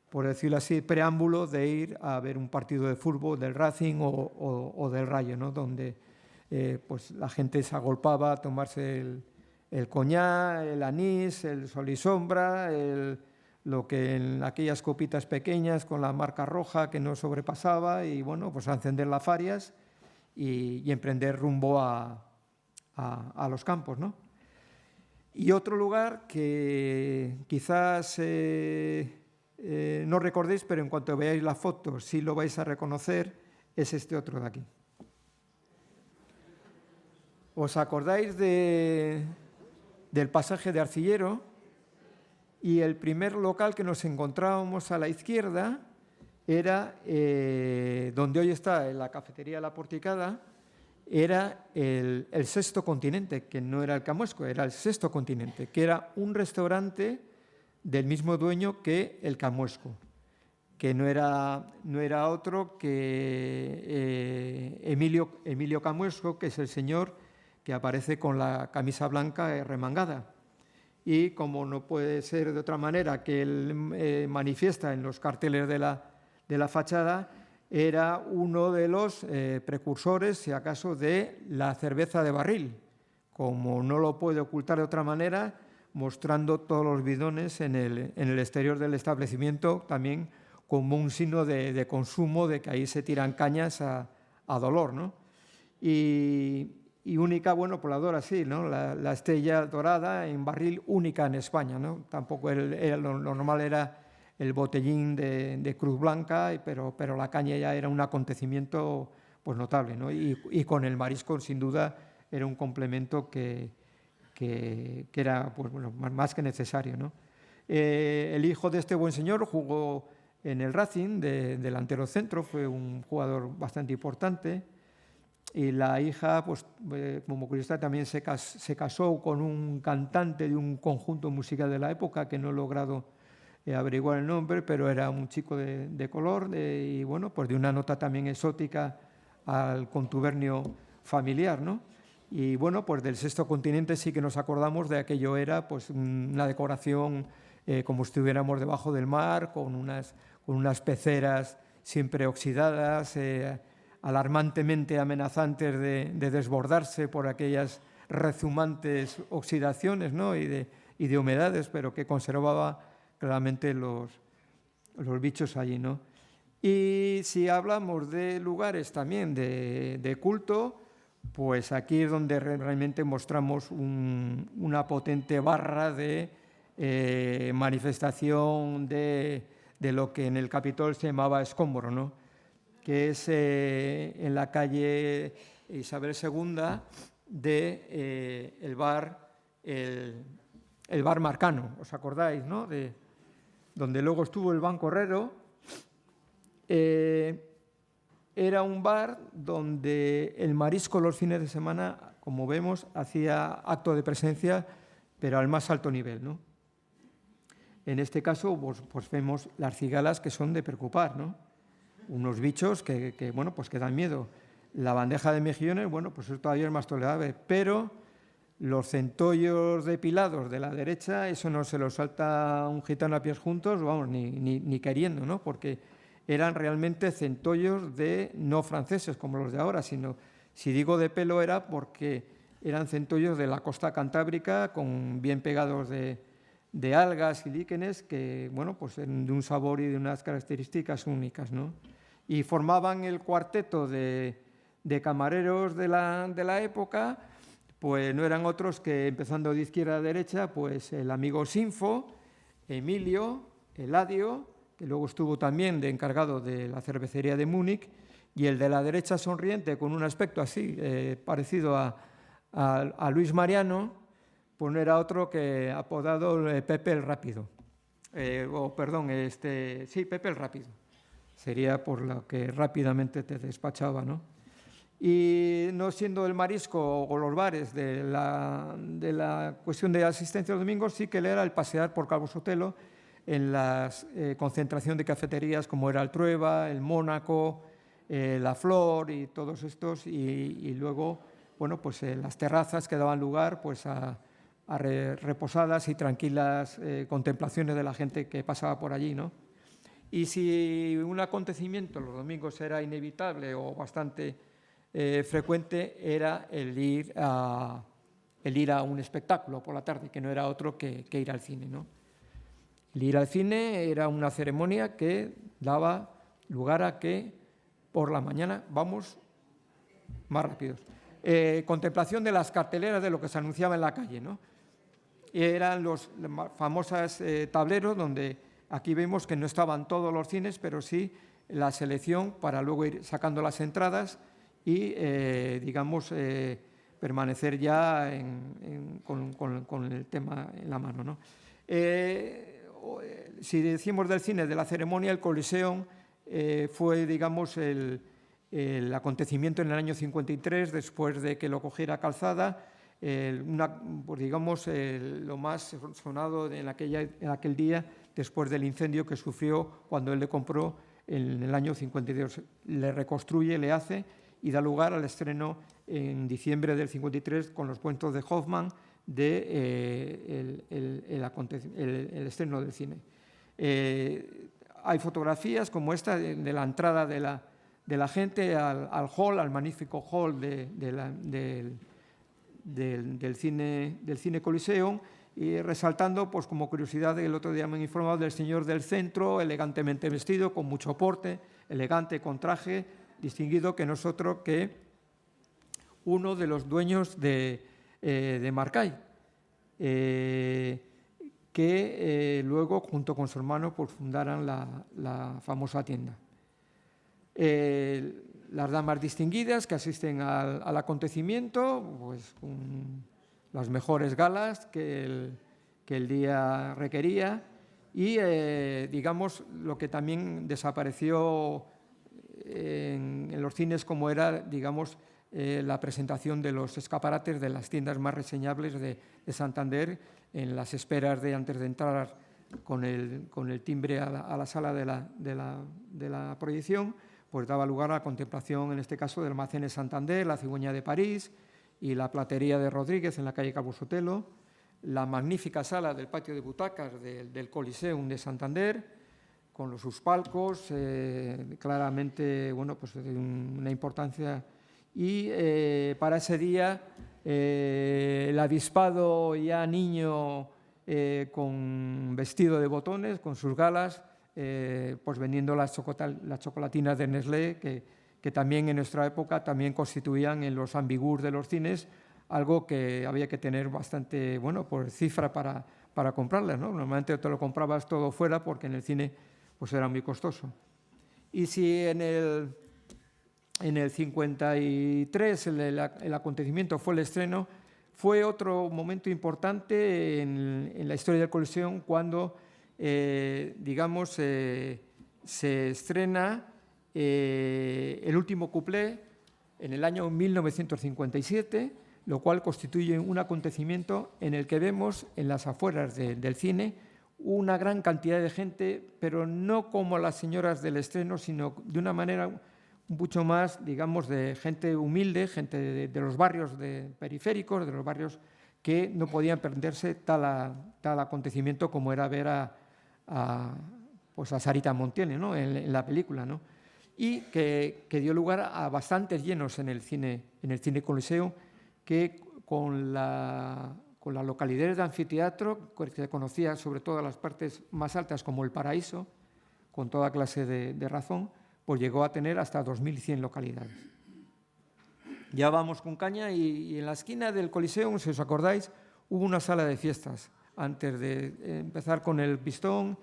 por decirlo así, preámbulo de ir a ver un partido de fútbol del Racing o del Rayo, ¿no? Donde pues la gente se agolpaba a tomarse el coñac, el anís, el sol y sombra, lo que en aquellas copitas pequeñas con la marca roja que no sobrepasaba y, bueno, pues a encender las farias y emprender rumbo a los campos, ¿no? Y otro lugar que quizás no recordéis, pero en cuanto veáis la foto sí lo vais a reconocer, es este otro de aquí. ¿Os acordáis del pasaje de Arcillero? Y el primer local que nos encontrábamos a la izquierda era donde hoy está la cafetería La Porticada, era el Sexto Continente, que no era el Camuesco, era el Sexto Continente, que era un restaurante del mismo dueño que el Camuesco, que no era otro que Emilio Camuesco, que es el señor que aparece con la camisa blanca remangada. Y como no puede ser de otra manera que él manifiesta en los carteles de la fachada, era uno de los precursores, si acaso, de la cerveza de barril, como no lo puede ocultar de otra manera, mostrando todos los bidones en el exterior del establecimiento, también como un signo de consumo, de que ahí se tiran cañas a dolor, ¿no? Y única, bueno, por la dora sí, ¿no? La estrella dorada en barril única en España, ¿no? Tampoco lo normal era el botellín de Cruz Blanca, pero la caña ya era un acontecimiento pues, notable, ¿no? Y con el marisco, sin duda, era un complemento que era pues, bueno, más que necesario, ¿no? El hijo de este buen señor jugó en el Racing, de delantero centro, fue un jugador bastante importante. Y la hija, pues, como curiosidad, también se casó con un cantante de un conjunto musical de la época, que no he logrado averiguar el nombre, pero era un chico de color y, bueno, pues de una nota también exótica al contubernio familiar, ¿no? Y, bueno, pues del Sexto Continente sí que nos acordamos de aquello era, pues, una decoración como si estuviéramos debajo del mar, con unas peceras siempre oxidadas, alarmantemente amenazantes de desbordarse por aquellas rezumantes oxidaciones, ¿no? y de humedades, pero que conservaba claramente los bichos allí, ¿no? Y si hablamos de lugares también de culto, pues aquí es donde realmente mostramos una potente barra de manifestación de lo que en el Capitol se llamaba escombro, ¿no? Que es en la calle Isabel II el bar Marcano, ¿os acordáis, no? Donde luego estuvo el Banco Herrero. Era un bar donde el marisco los fines de semana, como vemos, hacía acto de presencia, pero al más alto nivel, ¿no? En este caso, pues vemos las cigalas que son de preocupar, ¿no? Unos bichos que bueno, pues que dan miedo. La bandeja de mejillones, bueno, pues eso todavía es más tolerable, pero los centollos depilados de la derecha, eso no se lo salta un gitano a pies juntos, vamos, ni queriendo, ¿no? Porque eran realmente centollos no franceses como los de ahora, sino, si digo de pelo, era porque eran centollos de la costa cantábrica, bien pegados de algas y líquenes, que, bueno, pues de un sabor y de unas características únicas, ¿no? Y formaban el cuarteto de camareros de la época, pues no eran otros que, empezando de izquierda a derecha, pues el amigo Sinfo, Emilio, Eladio, que luego estuvo también de encargado de la cervecería de Múnich, y el de la derecha sonriente, con un aspecto así, parecido a Luis Mariano, pues no era otro que apodado Pepe el Rápido. Sí, Pepe el Rápido. Sería por lo que rápidamente te despachaba, ¿no? Y no siendo el marisco o los bares de la cuestión de asistencia los domingos, sí que le era el pasear por Calvo Sotelo en la concentración de cafeterías como era el Trueba, el Mónaco, la Flor y todos estos, y luego bueno, pues las terrazas que daban lugar pues a reposadas y tranquilas contemplaciones de la gente que pasaba por allí, ¿no? Y si un acontecimiento los domingos era inevitable o bastante frecuente, era el ir a un espectáculo por la tarde, que no era otro que ir al cine, ¿no? El ir al cine era una ceremonia que daba lugar a que por la mañana vamos más rápidos. Contemplación de las carteleras de lo que se anunciaba en la calle, ¿no? Eran los famosos tableros donde aquí vemos que no estaban todos los cines, pero sí la selección para luego ir sacando las entradas y, digamos, permanecer ya con el tema en la mano, ¿no? Si decimos del cine, de la ceremonia, el Coliseum fue, digamos, el acontecimiento en el año 53, después de que lo cogiera Calzada, pues digamos, lo más sonado en aquel día, después del incendio que sufrió cuando él le compró en el año 52. Le reconstruye, le hace y da lugar al estreno en diciembre del 53 con los cuentos de Hoffman el estreno del cine. Hay fotografías como esta de la entrada de la gente al hall, al magnífico hall del cine Coliseum, y resaltando, pues como curiosidad, el otro día me han informado del señor del centro, elegantemente vestido, con mucho porte, elegante, con traje, distinguido, que no es otro que uno de los dueños de Marcay, que luego, junto con su hermano, pues fundaran la famosa tienda. Las damas distinguidas que asisten al acontecimiento, pues con las mejores galas que el día requería, y digamos lo que también desapareció en los cines, como era, digamos, la presentación de los escaparates de las tiendas más reseñables de Santander en las esperas de antes de entrar con el timbre a la sala de la proyección, pues daba lugar a la contemplación, en este caso, del Almacenes Santander, la Cigüeña de París y la Platería de Rodríguez en la calle Calvo Sotelo, la magnífica sala del patio de butacas del Coliseum de Santander, con sus palcos, claramente, bueno, pues de una importancia. Y para ese día, el avispado ya niño con vestido de botones, con sus galas, pues vendiendo las chocolatinas de Nestlé, que también en nuestra época también constituían en los ambigús de los cines algo que había que tener bastante, bueno, por cifra para comprarlas, ¿no? Normalmente te lo comprabas todo fuera porque en el cine pues era muy costoso. Y si en el 53 el acontecimiento fue el estreno, fue otro momento importante en la historia del Coliseum cuando, digamos, se estrena el último cuplé en el año 1957, lo cual constituye un acontecimiento en el que vemos en las afueras del cine una gran cantidad de gente, pero no como las señoras del estreno, sino de una manera mucho más, digamos, de gente humilde, gente de los barrios periféricos, de los barrios que no podían perderse tal acontecimiento como era ver a Sarita Montiel, ¿no? en la película, ¿no? Y que dio lugar a bastantes llenos en el cine Coliseum, que con las localidades de anfiteatro, que se conocía sobre todo las partes más altas como el Paraíso, con toda clase de razón, pues llegó a tener hasta 2.100 localidades. Ya vamos con caña y en la esquina del Coliseum, si os acordáis, hubo una sala de fiestas. Antes de empezar con el pistón,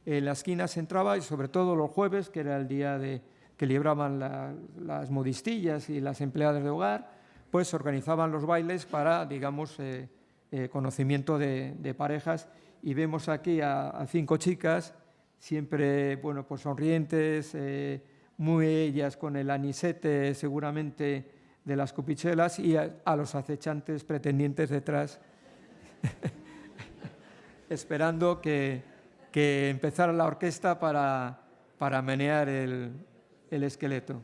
en la esquina se entraba, y sobre todo los jueves, que era el día que libraban las modistillas y las empleadas de hogar, pues se organizaban los bailes para, digamos, conocimiento de parejas. Y vemos aquí a 5 chicas, siempre, bueno, pues sonrientes, muy ellas con el anisete seguramente de las cupichelas, y a los acechantes pretendientes detrás, esperando que empezara la orquesta para menear el esqueleto.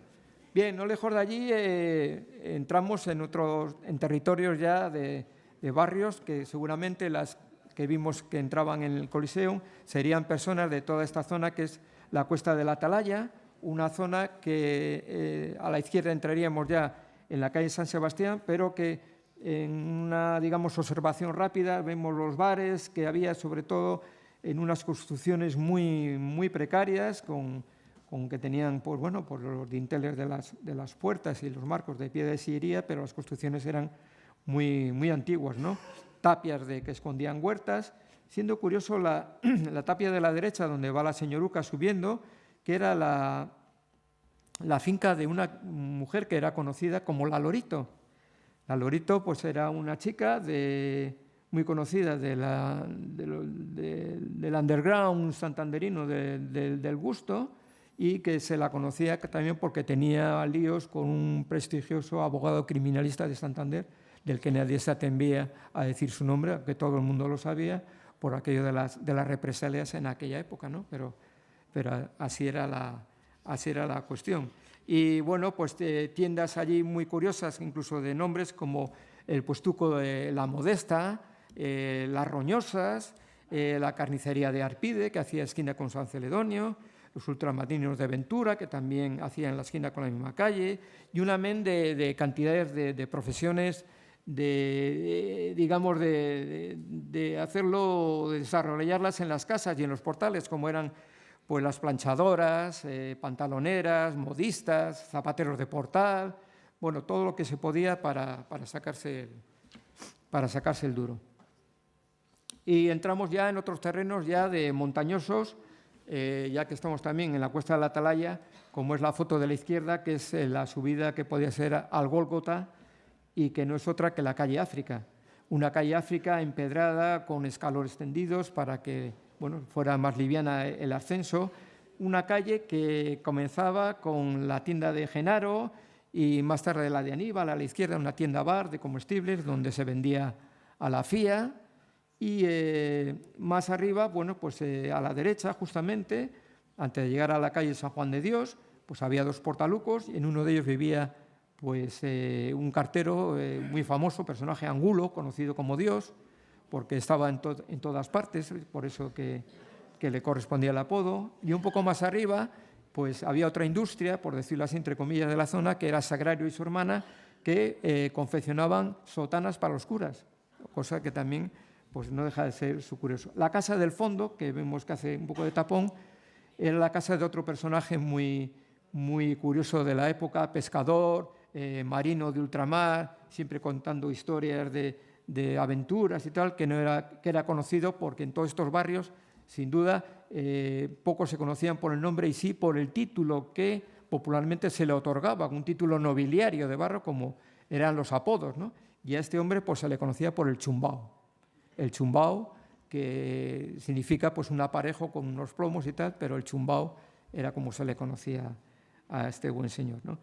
Bien, no lejos de allí entramos en territorios ya de barrios que seguramente las que vimos que entraban en el Coliseum serían personas de toda esta zona que es la Cuesta de la Atalaya, una zona que a la izquierda entraríamos ya en la calle San Sebastián, pero que en una, digamos, observación rápida vemos los bares que había sobre todo en unas construcciones muy precarias con que tenían pues, bueno, pues los dinteles de las puertas y los marcos de piedra de sillería, pero las construcciones eran muy antiguas, ¿no? Tapias que escondían huertas, siendo curioso la tapia de la derecha donde va la señoruca subiendo, que era la finca de una mujer que era conocida como la Lorito. La Lorito pues era una chica muy conocida del underground santanderino del gusto, y que se la conocía también porque tenía líos con un prestigioso abogado criminalista de Santander, del que nadie se atrevía a decir su nombre, aunque todo el mundo lo sabía, por aquello de las represalias en aquella época, ¿no? Pero así era la cuestión. Y bueno, pues tiendas allí muy curiosas, incluso de nombres como el Puestuco de la Modesta, Las Roñosas, la Carnicería de Arpide, que hacía esquina con San Celedonio, los Ultramarinos de Ventura, que también hacían la esquina con la misma calle, y un amén de cantidades de profesiones, digamos, de hacerlo, de desarrollarlas en las casas y en los portales, como eran pues las planchadoras, pantaloneras, modistas, zapateros de portal, bueno, todo lo que se podía para sacarse el duro. Y entramos ya en otros terrenos ya de montañosos, ya que estamos también en la Cuesta de la Atalaya, como es la foto de la izquierda, que es la subida que podía ser al Gólgota y que no es otra que la calle África. Una calle África empedrada con escalones tendidos para que bueno, fuera más liviana el ascenso. Una calle que comenzaba con la tienda de Genaro y más tarde la de Aníbal, a la izquierda una tienda bar de comestibles donde se vendía a la fía. Y más arriba, bueno, pues a la derecha, justamente, antes de llegar a la calle San Juan de Dios, pues había dos portalucos y en uno de ellos vivía pues, un cartero muy famoso, personaje Angulo, conocido como Dios, porque estaba en todas partes, por eso que le correspondía el apodo. Y un poco más arriba, pues había otra industria, por decirlo así, entre comillas, de la zona, que era Sagrario y su hermana, que confeccionaban sotanas para los curas, cosa que también pues no deja de ser su curioso. La casa del fondo, que vemos que hace un poco de tapón, era la casa de otro personaje muy curioso de la época, pescador, marino de ultramar, siempre contando historias de aventuras y tal, que era conocido porque en todos estos barrios, sin duda, pocos se conocían por el nombre y sí por el título que popularmente se le otorgaba, un título nobiliario de barrio, como eran los apodos, ¿no? Y a este hombre pues, se le conocía por el Chumbao. El Chumbao, que significa pues, un aparejo con unos plomos y tal, pero el Chumbao era como se le conocía a este buen señor, ¿no?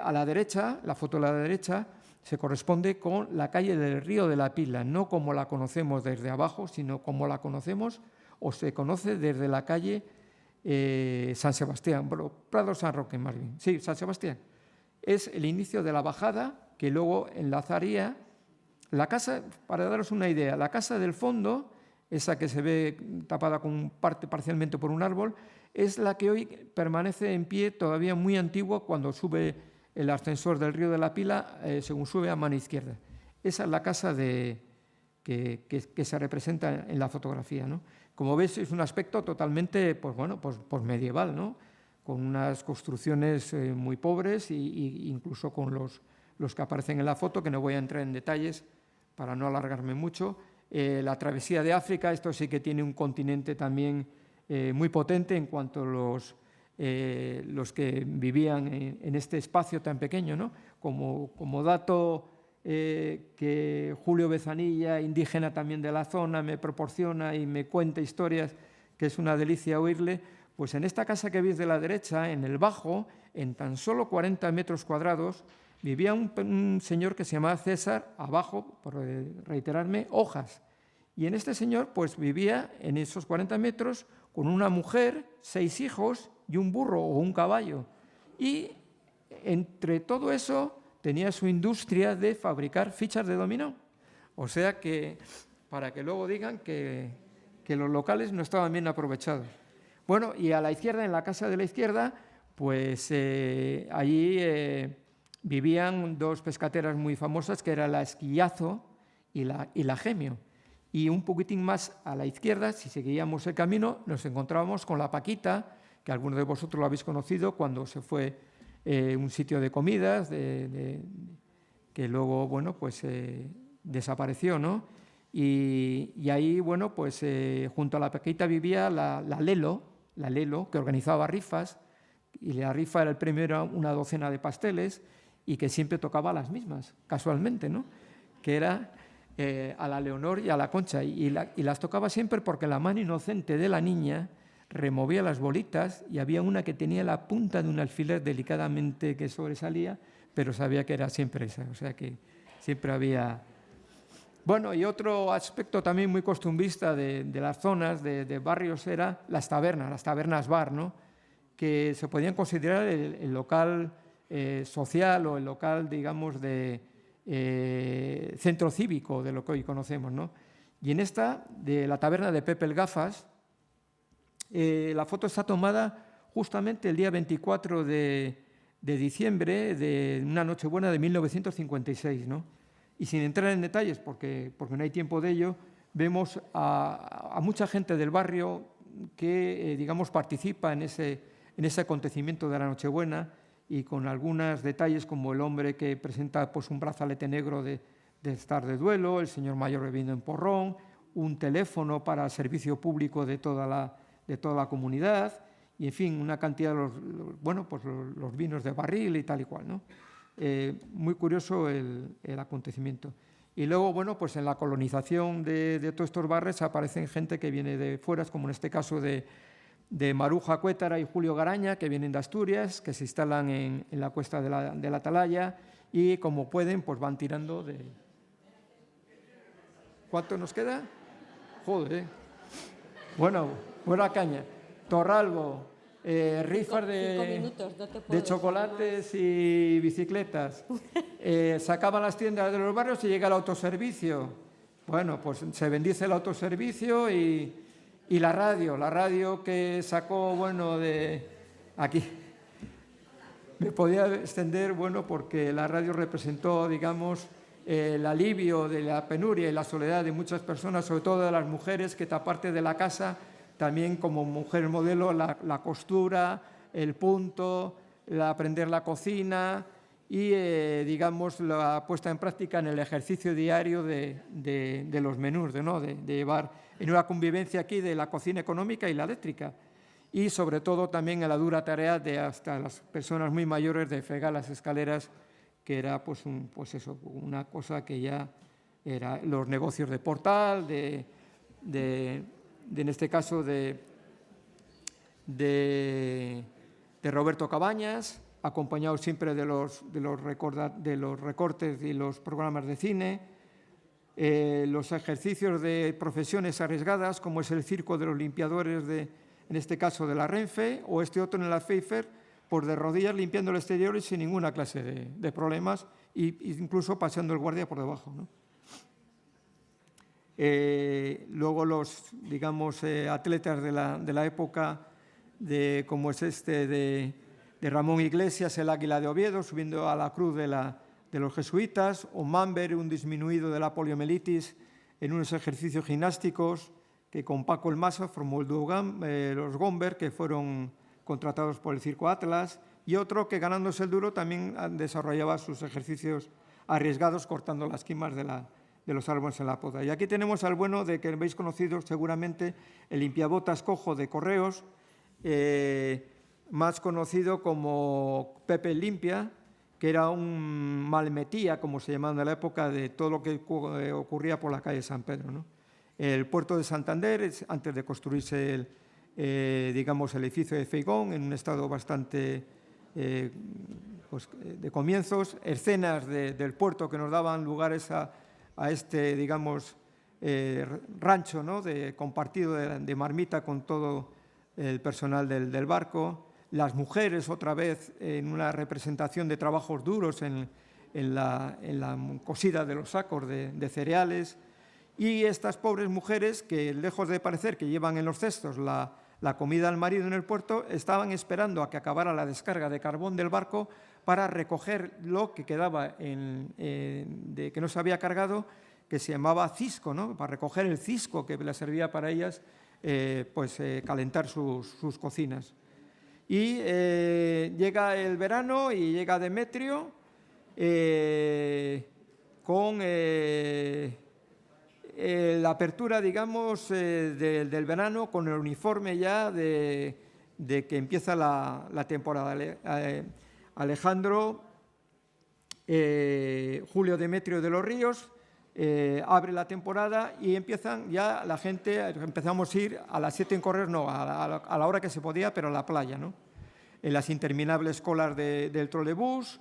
A la derecha, la foto de la derecha, se corresponde con la calle del Río de la Pila, no como la conocemos desde abajo, sino como la conocemos o se conoce desde la calle San Sebastián, Prado San Roque más bien, sí, San Sebastián. Es el inicio de la bajada que luego enlazaría la casa, para daros una idea, la casa del fondo, esa que se ve tapada parcialmente por un árbol, es la que hoy permanece en pie, todavía muy antigua, cuando sube el ascensor del Río de la Pila, según sube a mano izquierda. Esa es la casa que se representa en la fotografía, ¿no? Como veis, es un aspecto totalmente pues, bueno, pues medieval, ¿no? Con unas construcciones muy pobres e incluso con los que aparecen en la foto, que no voy a entrar en detalles para no alargarme mucho. La travesía de África, esto sí que tiene un continente también muy potente en cuanto a los que vivían en este espacio tan pequeño, ¿no? Como dato que Julio Bezanilla, indígena también de la zona, me proporciona y me cuenta historias que es una delicia oírle, pues en esta casa que veis de la derecha, en el bajo, en tan solo 40 metros cuadrados, vivía un señor que se llamaba César, abajo, por reiterarme, Hojas. Y en este señor pues vivía en esos 40 metros con una mujer, 6 hijos y un burro o un caballo. Y entre todo eso tenía su industria de fabricar fichas de dominó. O sea que, para que luego digan que los locales no estaban bien aprovechados. Bueno, y a la izquierda, en la casa de la izquierda, pues allí vivían dos pescateras muy famosas, que era la Esquillazo y la Gemio. Y un poquitín más a la izquierda, si seguíamos el camino, nos encontrábamos con la Paquita, que algunos de vosotros lo habéis conocido cuando se fue un sitio de comidas, que luego, bueno, pues desapareció, ¿no? Y ahí, bueno, pues junto a la Paquita vivía la Lelo, que organizaba rifas, y la rifa era el premio, era una docena de pasteles, y que siempre tocaba las mismas, casualmente, ¿no? Que era a la Leonor y a la Concha, y las tocaba siempre porque la mano inocente de la niña removía las bolitas, y había una que tenía la punta de un alfiler delicadamente que sobresalía, pero sabía que era siempre esa, o sea que siempre había... Bueno, y otro aspecto también muy costumbrista de las zonas, de barrios, era las tabernas bar, ¿no? Que se podían considerar el local social o el local, digamos, de centro cívico de lo que hoy conocemos, ¿no? Y en esta, de la taberna de Pepe el Gafas, la foto está tomada justamente el día 24 de diciembre de una Nochebuena de 1956, ¿no? Y sin entrar en detalles, porque no hay tiempo de ello, vemos a mucha gente del barrio que, digamos, participa en ese acontecimiento de la Nochebuena, y con algunos detalles como el hombre que presenta pues, un brazalete negro de estar de duelo, el señor mayor bebiendo en porrón, un teléfono para el servicio público de toda la comunidad, y en fin, una cantidad de los vinos de barril y tal y cual, ¿no? Muy curioso el acontecimiento. Y luego, bueno, pues en la colonización de todos estos barrios aparecen gente que viene de fuera, como en este caso de Maruja Cuétara y Julio Garaña, que vienen de Asturias, que se instalan en la cuesta de la Atalaya, y como pueden, pues van tirando de... ¿Cuánto nos queda? Joder. Bueno, buena caña. Torralbo. Rifas de chocolates y bicicletas. Sacaban las tiendas de los barrios y llega el autoservicio. Bueno, pues se bendice el autoservicio y la radio que sacó, bueno, de aquí. Me podía extender, bueno, porque la radio representó, digamos, el alivio de la penuria y la soledad de muchas personas, sobre todo de las mujeres, que aparte de la casa, también como mujer modelo, la costura, el punto, aprender la cocina y, digamos, la puesta en práctica en el ejercicio diario de los menús, ¿no? de llevar en una convivencia aquí de la cocina económica y la eléctrica. Y, sobre todo, también en la dura tarea de hasta las personas muy mayores de fregar las escaleras, que era pues una cosa que ya era los negocios de portal, en este caso de Roberto Cabañas, acompañado siempre de los recortes y los programas de cine, los ejercicios de profesiones arriesgadas, como es el circo de los limpiadores, en este caso de la Renfe, o este otro en la Pfeiffer, pues de rodillas limpiando el exterior y sin ninguna clase de problemas, e incluso paseando el guardia por debajo, ¿no? Luego los, digamos, atletas de la época, como es de Ramón Iglesias, el Águila de Oviedo, subiendo a la cruz de los jesuitas, o Mamber, un disminuido de la poliomielitis, en unos ejercicios gimnásticos, que con Paco el Masa formó el dúo los Gomber, que fueron contratados por el Circo Atlas, y otro que, ganándose el duro, también desarrollaba sus ejercicios arriesgados cortando las quimas de los árboles en la poda. Y aquí tenemos al bueno de que habéis conocido seguramente, el limpiabotas cojo de Correos, más conocido como Pepe Limpia, que era un malmetía, como se llamaba en la época, de todo lo que ocurría por la calle San Pedro, ¿no? El puerto de Santander, antes de construirse digamos, el edificio de Feigón, en un estado bastante pues, de comienzos, escenas del puerto que nos daban lugares a este, digamos, rancho, ¿no? Compartido de marmita con todo el personal del barco, las mujeres otra vez en una representación de trabajos duros en la cosida de los sacos de cereales, y estas pobres mujeres que, lejos de parecer que llevan en los cestos la comida al marido en el puerto, estaban esperando a que acabara la descarga de carbón del barco para recoger lo que quedaba de que no se había cargado, que se llamaba cisco, ¿no? Para recoger el cisco que les servía para ellas calentar sus cocinas. Y llega el verano y llega Demetrio con la apertura, digamos, del verano, con el uniforme ya de que empieza la temporada. Alejandro, Julio Demetrio de los Ríos, abre la temporada y empiezan ya la gente, empezamos a ir a las 7 en correr, no, a la hora que se podía, pero a la playa, ¿no? En las interminables colas del trolebús.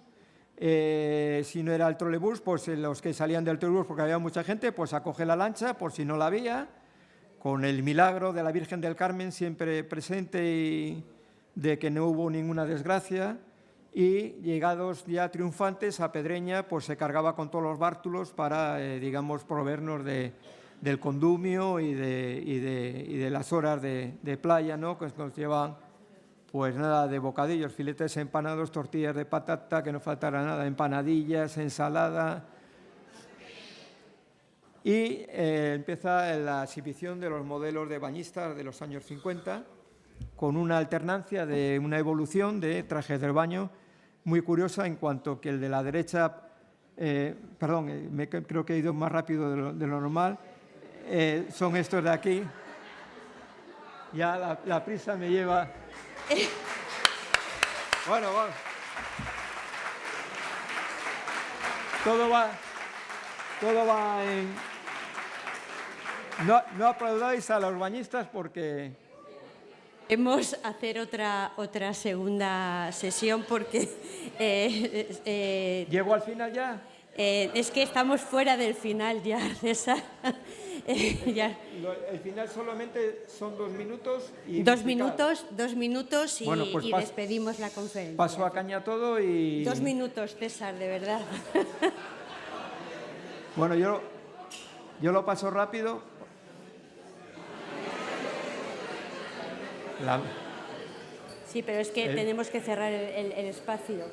Si no era el trolebús, pues los que salían del trolebús, porque había mucha gente, pues a coger la lancha por si no la había, con el milagro de la Virgen del Carmen siempre presente y de que no hubo ninguna desgracia. Y llegados ya triunfantes a Pedreña, pues se cargaba con todos los bártulos para, digamos, proveernos del condumio y de las horas de playa, ¿no? Que nos llevan, pues nada, de bocadillos, filetes empanados, tortillas de patata, que no faltara nada, empanadillas, ensalada. Y empieza la exhibición de los modelos de bañistas de los años 50, con una alternancia de una evolución de trajes del baño muy curiosa, en cuanto que el de la derecha, creo que he ido más rápido de lo normal, son estos de aquí. Ya la prisa me lleva. Bueno, va. Todo va en... No aplaudáis a los bañistas porque... Queremos hacer otra segunda sesión porque... ¿Llego al final ya? Es que estamos fuera del final ya, César. Ya. El final solamente son 2 minutos. Y 2 minutos y, bueno, pues despedimos la conferencia. Paso a caña todo y... 2 minutos, César, de verdad. Bueno, yo lo paso rápido. Sí, pero es que tenemos que cerrar el espacio.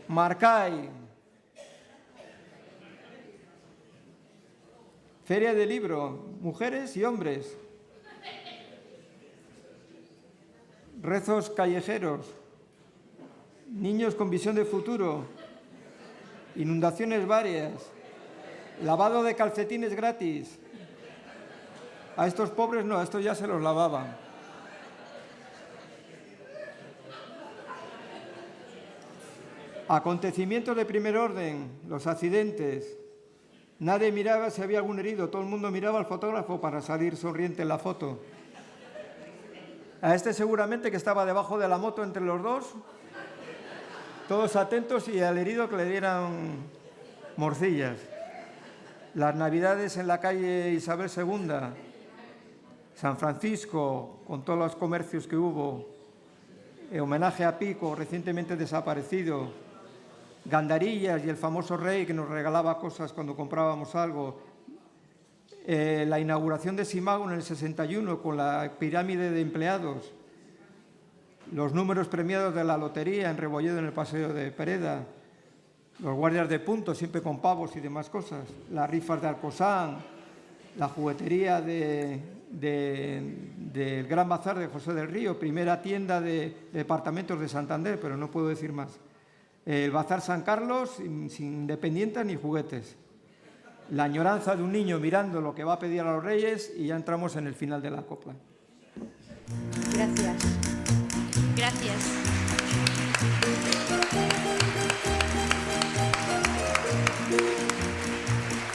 Marcay. Feria del Libro, mujeres y hombres. Rezos callejeros. Niños con visión de futuro. Inundaciones varias. Lavado de calcetines gratis. A estos pobres no, a estos ya se los lavaban. Acontecimientos de primer orden, los accidentes. Nadie miraba si había algún herido, todo el mundo miraba al fotógrafo para salir sonriente en la foto. A este seguramente que estaba debajo de la moto entre los dos, todos atentos, y al herido que le dieran morcillas. Las Navidades en la calle Isabel II, San Francisco, con todos los comercios que hubo, homenaje a Pico, recientemente desaparecido, Gandarillas y el famoso rey que nos regalaba cosas cuando comprábamos algo, la inauguración de Simago en el 61 con la pirámide de empleados, los números premiados de la lotería en Rebolledo en el Paseo de Pereda, los guardias de punto siempre con pavos y demás cosas, las rifas de Alcosán, la juguetería del Gran Bazar de José del Río, primera tienda de departamentos de Santander, pero no puedo decir más. El Bazar San Carlos, sin dependientes ni juguetes. La añoranza de un niño mirando lo que va a pedir a los reyes, y ya entramos en el final de la copla. Gracias. Gracias.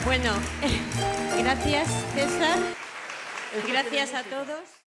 Bueno, gracias, César. Gracias a todos.